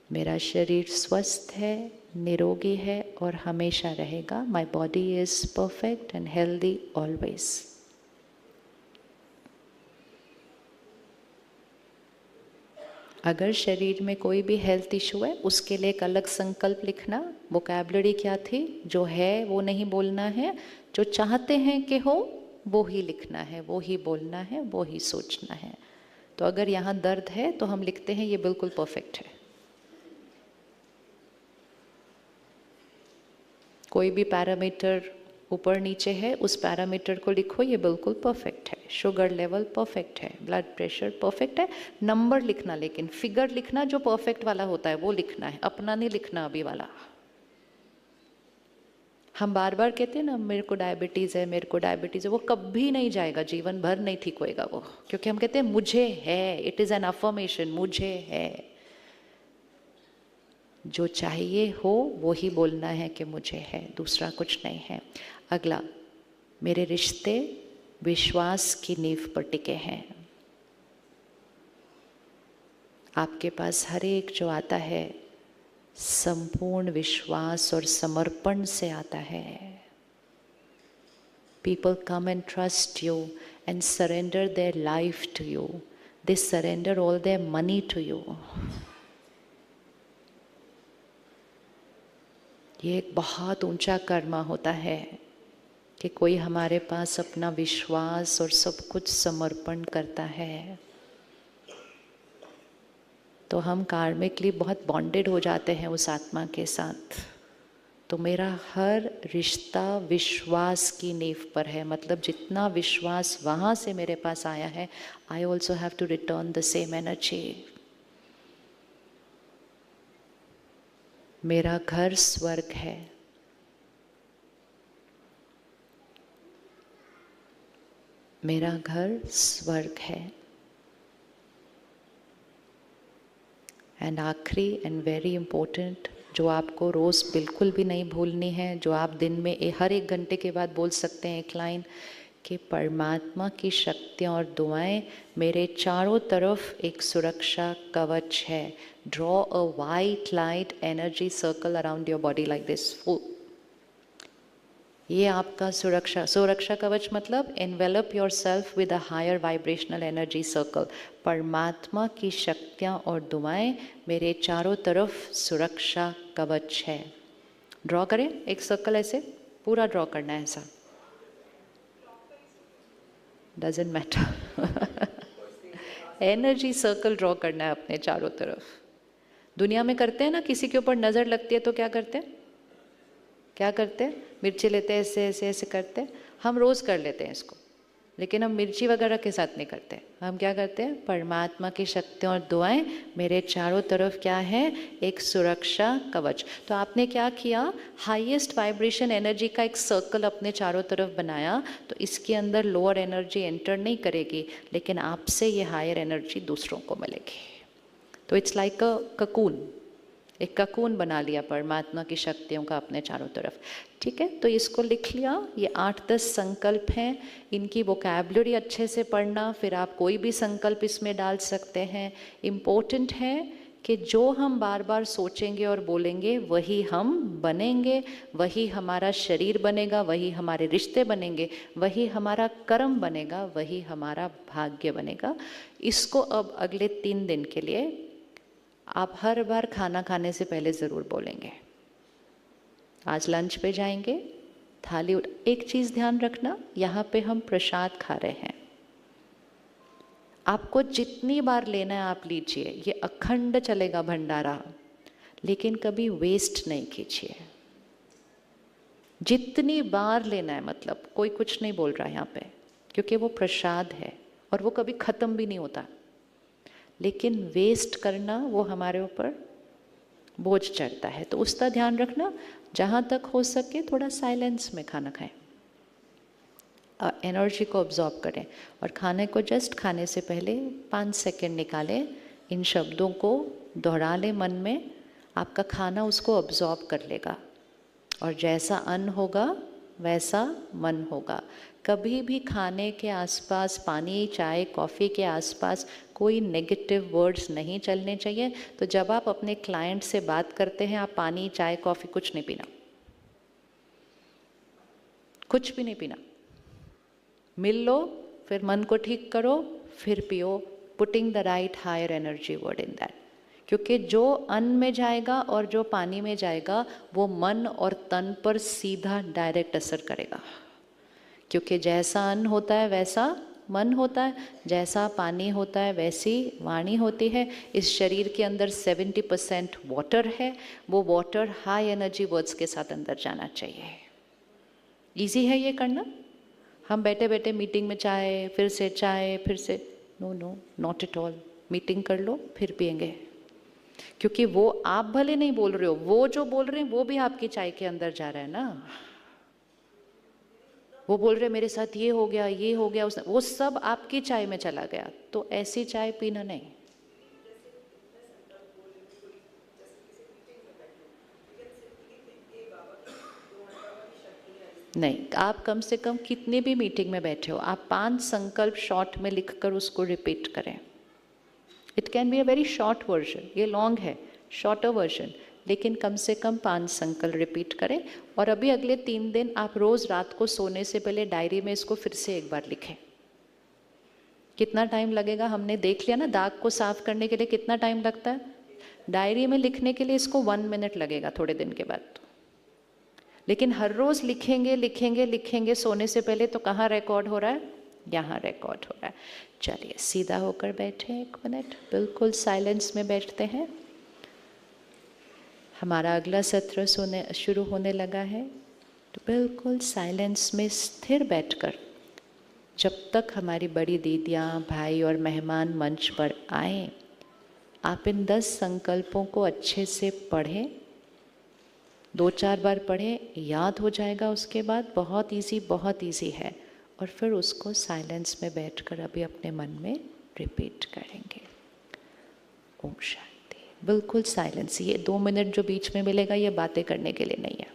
मेरा शरीर स्वस्थ है, निरोगी है और हमेशा रहेगा. My body is perfect and healthy always. अगर शरीर में कोई भी हेल्थ इशू है, उसके लिए एक अलग संकल्प लिखना. वोकैबुलरी क्या थी? जो है वो नहीं बोलना है, जो चाहते हैं कि हो वो ही लिखना है, वो ही बोलना है, वो ही सोचना है. तो अगर यहाँ दर्द है तो हम लिखते हैं ये बिल्कुल परफेक्ट है. कोई भी पैरामीटर ऊपर नीचे है, उस पैरामीटर को लिखो, ये बिल्कुल परफेक्ट है. शुगर लेवल परफेक्ट है, ब्लड प्रेशर परफेक्ट है. नंबर लिखना, लेकिन फिगर लिखना जो परफेक्ट वाला होता है वो लिखना है, अपना नहीं लिखना अभी वाला. हम बार बार कहते हैं ना मेरे को डायबिटीज़ है, मेरे को डायबिटीज़ है. वो कभी नहीं जाएगा, जीवन भर नहीं ठीक होएगा वो, क्योंकि हम कहते हैं मुझे है. इट इज़ एन अफर्मेशन, मुझे है. जो चाहिए हो वो ही बोलना है कि मुझे है, दूसरा कुछ नहीं है. अगला, मेरे रिश्ते विश्वास की नींव पर टिके हैं. आपके पास हर एक जो आता है संपूर्ण विश्वास और समर्पण से आता है. People come and trust you and surrender their life to you. They surrender all their money to you. ये एक बहुत ऊंचा कर्मा होता है कि कोई हमारे पास अपना विश्वास और सब कुछ समर्पण करता है, तो हम कार्मिकली बहुत बॉन्डेड हो जाते हैं उस आत्मा के साथ। तो मेरा हर रिश्ता विश्वास की नींव पर है, मतलब जितना विश्वास वहाँ से मेरे पास आया है, I also have to return the same energy. मेरा घर स्वर्ग है। मेरा घर स्वर्ग है। एंड आखिरी एंड वेरी इम्पोर्टेंट, जो आपको रोज़ बिल्कुल भी नहीं भूलनी है, जो आप दिन में हर एक घंटे के बाद बोल सकते हैं एक लाइन, कि परमात्मा की शक्तियाँ और दुआएं मेरे चारों तरफ एक सुरक्षा कवच है। Draw a white light energy circle around your body like this. ये आपका सुरक्षा कवच, मतलब envelop your self with a higher vibrational energy circle. परमात्मा की शक्तियाँ और दुआएं मेरे चारों तरफ सुरक्षा कवच है। ड्रॉ करें एक सर्कल, ऐसे पूरा ड्रॉ करना है, ऐसा doesn't matter. Energy circle draw करना है अपने चारों तरफ। दुनिया में करते हैं ना, किसी के ऊपर नज़र लगती है तो क्या करते हैं, क्या करते हैं, मिर्ची लेते हैं, ऐसे ऐसे ऐसे करते हैं। हम रोज़ कर लेते हैं इसको, लेकिन हम मिर्ची वगैरह के साथ नहीं करते। हम क्या करते हैं, परमात्मा की शक्तियाँ और दुआएं मेरे चारों तरफ क्या है, एक सुरक्षा कवच। तो आपने क्या किया, हाईएस्ट वाइब्रेशन एनर्जी का एक सर्कल अपने चारों तरफ बनाया, तो इसके अंदर लोअर एनर्जी एंटर नहीं करेगी, लेकिन आपसे ये हायर एनर्जी दूसरों को मिलेगी। तो इट्स लाइक अ ककून, एक ककून बना लिया परमात्मा की शक्तियों का अपने चारों तरफ। ठीक है, तो इसको लिख लिया। ये 8-10 संकल्प हैं, इनकी वोकैबुलरी अच्छे से पढ़ना, फिर आप कोई भी संकल्प इसमें डाल सकते हैं। इम्पोर्टेंट है कि जो हम बार बार सोचेंगे और बोलेंगे वही हम बनेंगे, वही हमारा शरीर बनेगा, वही हमारे रिश्ते बनेंगे, वही हमारा कर्म बनेगा, वही हमारा भाग्य बनेगा। इसको अब अगले 3 दिन के लिए आप हर बार खाना खाने से पहले ज़रूर बोलेंगे। आज लंच पे जाएंगे, थाली एक चीज़ ध्यान रखना, यहाँ पे हम प्रसाद खा रहे हैं, आपको जितनी बार लेना है आप लीजिए, ये अखंड चलेगा भंडारा, लेकिन कभी वेस्ट नहीं कीजिए। जितनी बार लेना है, मतलब कोई कुछ नहीं बोल रहा है यहाँ पे, क्योंकि वो प्रसाद है और वो कभी ख़त्म भी नहीं होता। लेकिन वेस्ट करना वो हमारे ऊपर बोझ चढ़ता है, तो उसका ध्यान रखना। जहाँ तक हो सके थोड़ा साइलेंस में खाना खाएं, एनर्जी को ऑब्जॉर्ब करें, और खाने को जस्ट खाने से पहले 5 सेकंड निकालें, इन शब्दों को दोहरा लें मन में, आपका खाना उसको ऑब्जॉर्ब कर लेगा, और जैसा अन्न होगा वैसा मन होगा। कभी भी खाने के आसपास, पानी, चाय, कॉफ़ी के आसपास कोई नेगेटिव वर्ड्स नहीं चलने चाहिए। तो जब आप अपने क्लाइंट से बात करते हैं, आप पानी, चाय, कॉफ़ी कुछ नहीं पीना, कुछ भी नहीं पीना। मिल लो, फिर मन को ठीक करो, फिर पियो, putting the right higher energy word in that. क्योंकि जो अन्न में जाएगा और जो पानी में जाएगा वो मन और तन पर सीधा डायरेक्ट असर करेगा, क्योंकि जैसा अन्न होता है वैसा मन होता है, जैसा पानी होता है वैसी वाणी होती है। इस शरीर के अंदर 70% वाटर है, वो वाटर हाई एनर्जी वर्ड्स के साथ अंदर जाना चाहिए। इजी है ये करना। हम बैठे बैठे मीटिंग में चाय, फिर से चाय, फिर से, no no, not at all. Meeting कर लो फिर पियेंगे, क्योंकि वो आप भले नहीं बोल रहे हो, वो जो बोल रहे हैं वो भी आपकी चाय के अंदर जा रहा है ना। वो बोल रहे मेरे साथ ये हो गया, ये हो गया, वो सब आपकी चाय में चला गया। तो ऐसी चाय पीना नहीं। नहीं, आप कम से कम कितने भी मीटिंग में बैठे हो, आप 5 संकल्प शॉर्ट में लिखकर उसको रिपीट करें। It can be a very short version, ये लॉन्ग है, शॉर्टर वर्जन, लेकिन कम से कम 5 संकल्प रिपीट करें। और अभी अगले 3 दिन आप रोज़ रात को सोने से पहले डायरी में इसको फिर से एक बार लिखें। कितना टाइम लगेगा? हमने देख लिया ना, दाग को साफ करने के लिए कितना टाइम लगता है। डायरी में लिखने के लिए इसको 1 मिनट लगेगा थोड़े दिन के बाद। लेकिन हर रोज लिखेंगे लिखेंगे लिखेंगे, सोने से पहले तो कहाँ रिकॉर्ड हो रहा है? यहाँ रिकॉर्ड हो रहा है। चलिए सीधा होकर बैठे 1 मिनट, बिल्कुल साइलेंस में बैठते हैं। हमारा अगला सत्र शुरू होने लगा है, तो बिल्कुल साइलेंस में स्थिर बैठकर, जब तक हमारी बड़ी दीदियाँ, भाई और मेहमान मंच पर आए, आप इन 10 संकल्पों को अच्छे से पढ़ें। 2-4 बार पढ़ें, याद हो जाएगा उसके बाद। बहुत इजी है। और फिर उसको साइलेंस में बैठकर अभी अपने मन में रिपीट करेंगे। ओम शांति। बिल्कुल साइलेंस। ये 2 मिनट जो बीच में मिलेगा, ये बातें करने के लिए नहीं है,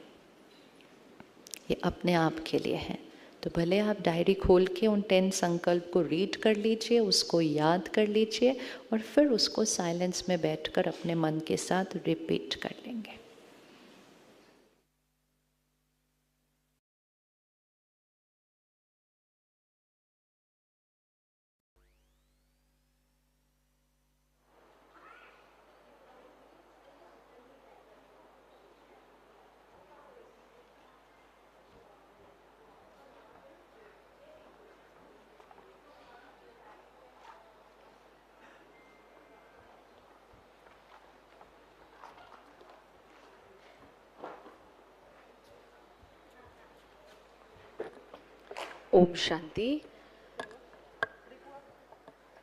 ये अपने आप के लिए है। तो भले आप डायरी खोल के उन 10 संकल्प को रीड कर लीजिए, उसको याद कर लीजिए, और फिर उसको साइलेंस में बैठकर अपने मन के साथ रिपीट कर लेंगे। ओम शांति।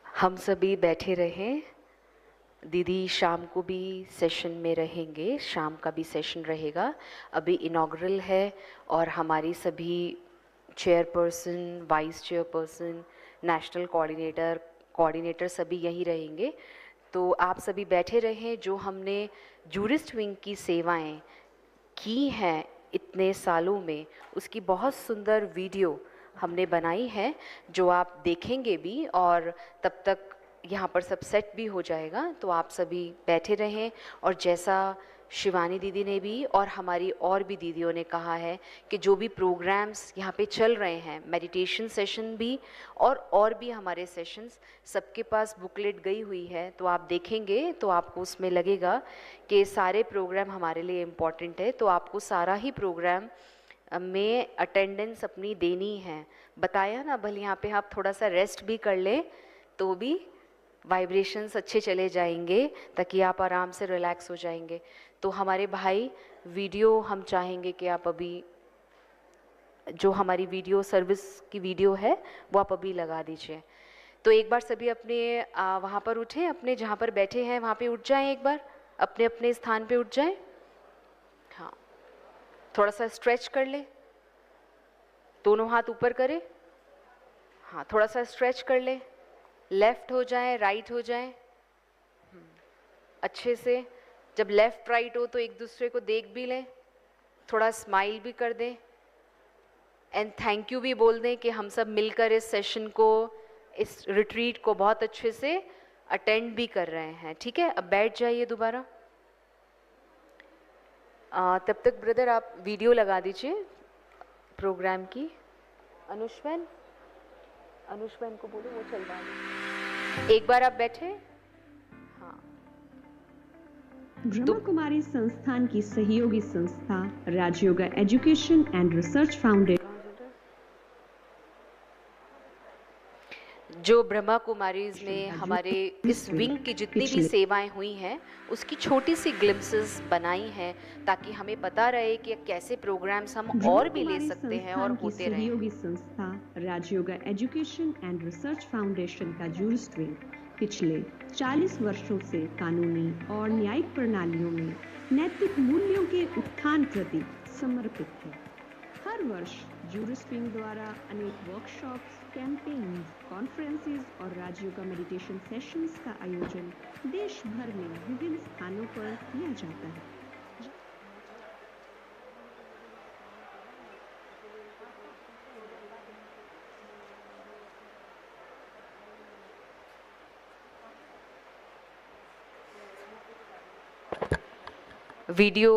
हम सभी बैठे रहें। दीदी शाम को भी सेशन में रहेंगे, शाम का भी सेशन रहेगा। अभी इनॉग्रल है और हमारी सभी chairperson, vice chairperson, national coordinator सभी यहीं रहेंगे। तो आप सभी बैठे रहें। जो हमने जूरिस्ट विंग की सेवाएं की हैं इतने सालों में, उसकी बहुत सुंदर वीडियो हमने बनाई है, जो आप देखेंगे भी, और तब तक यहाँ पर सब सेट भी हो जाएगा। तो आप सभी बैठे रहें। और जैसा शिवानी दीदी ने भी और हमारी और भी दीदियों ने कहा है कि जो भी प्रोग्राम्स यहाँ पे चल रहे हैं, मेडिटेशन सेशन भी और भी हमारे सेशंस, सबके पास बुकलेट गई हुई है। तो आप देखेंगे तो आपको उसमें लगेगा कि सारे प्रोग्राम हमारे लिए इम्पॉर्टेंट है। तो आपको सारा ही प्रोग्राम में अटेंडेंस अपनी देनी है। बताया ना, भले यहाँ पे आप थोड़ा सा रेस्ट भी कर लें तो भी वाइब्रेशंस अच्छे चले जाएंगे, ताकि आप आराम से रिलैक्स हो जाएंगे। तो हमारे भाई, वीडियो हम चाहेंगे कि आप अभी जो हमारी वीडियो सर्विस की वीडियो है वो आप अभी लगा दीजिए। तो एक बार सभी अपने वहाँ पर उठें, अपने जहाँ पर बैठे हैं वहाँ पे उठ जाएं, एक बार अपने अपने स्थान पे उठ जाएं। हाँ, थोड़ा सा स्ट्रेच कर ले, दोनों हाथ ऊपर करें। हाँ, थोड़ा सा स्ट्रेच कर ले, लेफ्ट हो जाए, राइट हो जाए अच्छे से। जब लेफ्ट राइट हो तो एक दूसरे को देख भी लें, थोड़ा स्माइल भी कर दें, एंड थैंक यू भी बोल दें कि हम सब मिलकर इस सेशन को, इस रिट्रीट को बहुत अच्छे से अटेंड भी कर रहे हैं। ठीक है, अब बैठ जाइए दोबारा। तब तक ब्रदर आप वीडियो लगा दीजिए प्रोग्राम की। अनुष्वैन को बोलो, वो चल रहा है। एक बार आप बैठे। हाँ, ब्रह्मा कुमारी संस्थान की सहयोगी संस्था Rajyoga education and research foundation, जो ब्रह्मा कुमारीज में हमारे इस विंग की जितनी भी सेवाएं हुई हैं, उसकी छोटी सी ग्लिम्सेस बनाई हैं, ताकि हमें पता रहे कि कैसे प्रोग्राम्स हम और भी ले सकते हैं और होते रहें। सहयोगी संस्था Rajyoga education and research foundation का जूरिस्ट विंग पिछले 40 वर्षों से कानूनी और न्यायिक प्रणालियों में नैतिक मूल्यों के उत्थान प्रति समर्पित है। हर वर्ष जूरिस्ट विंग द्वारा अनेक वर्कशॉप्स, कैंपेन्स, कॉन्फ्रेंसेस और राजयोगा मेडिटेशन सेशंस का आयोजन देश भर में विभिन्न स्थानों पर किया जाता है। वीडियो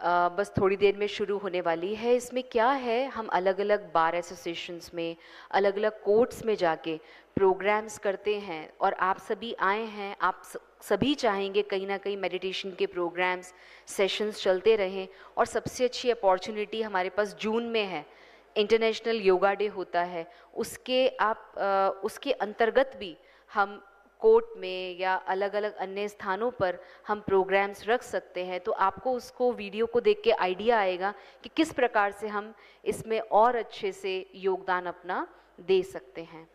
बस थोड़ी देर में शुरू होने वाली है। इसमें क्या है, हम अलग अलग बार एसोसिएशंस में, अलग अलग कोर्ट्स में जाके प्रोग्राम्स करते हैं और आप सभी आए हैं, आप सभी चाहेंगे कहीं ना कहीं मेडिटेशन के प्रोग्राम्स, सेशंस चलते रहें। और सबसे अच्छी अपॉर्चुनिटी हमारे पास जून में है, इंटरनेशनल योगा डे होता है, उसके अंतर्गत भी हम कोर्ट में या अलग अलग अन्य स्थानों पर हम प्रोग्राम्स रख सकते हैं। तो आपको उसको वीडियो को देख के आइडिया आएगा कि किस प्रकार से हम इसमें और अच्छे से योगदान अपना दे सकते हैं।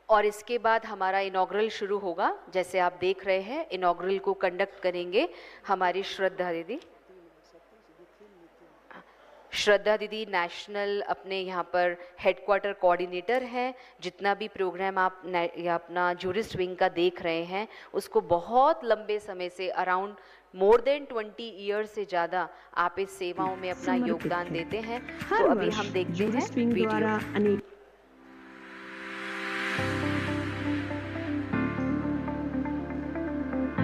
और इसके बाद हमारा इनॉग्रल शुरू होगा। जैसे आप देख रहे हैं, इनॉग्रल को कंडक्ट करेंगे हमारी श्रद्धा दीदी। श्रद्धा दीदी नेशनल अपने यहाँ पर हेडक्वार्टर कोऑर्डिनेटर हैं। जितना भी प्रोग्राम आप अपना जूरिस्ट विंग का देख रहे हैं, उसको बहुत लंबे समय से, अराउंड मोर देन 20 ईयर से ज़्यादा आप इस सेवाओं में अपना योगदान देते हैं। तो अभी हम देखते हैं वीडियो।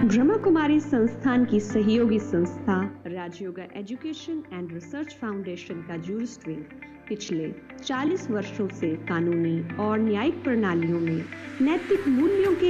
ब्रह्मा कुमारी संस्थान की सहयोगी संस्था Rajyoga education and research foundation का जूरिस्ट विंग पिछले 40 वर्षों से कानूनी और न्यायिक प्रणालियों में नैतिक मूल्यों के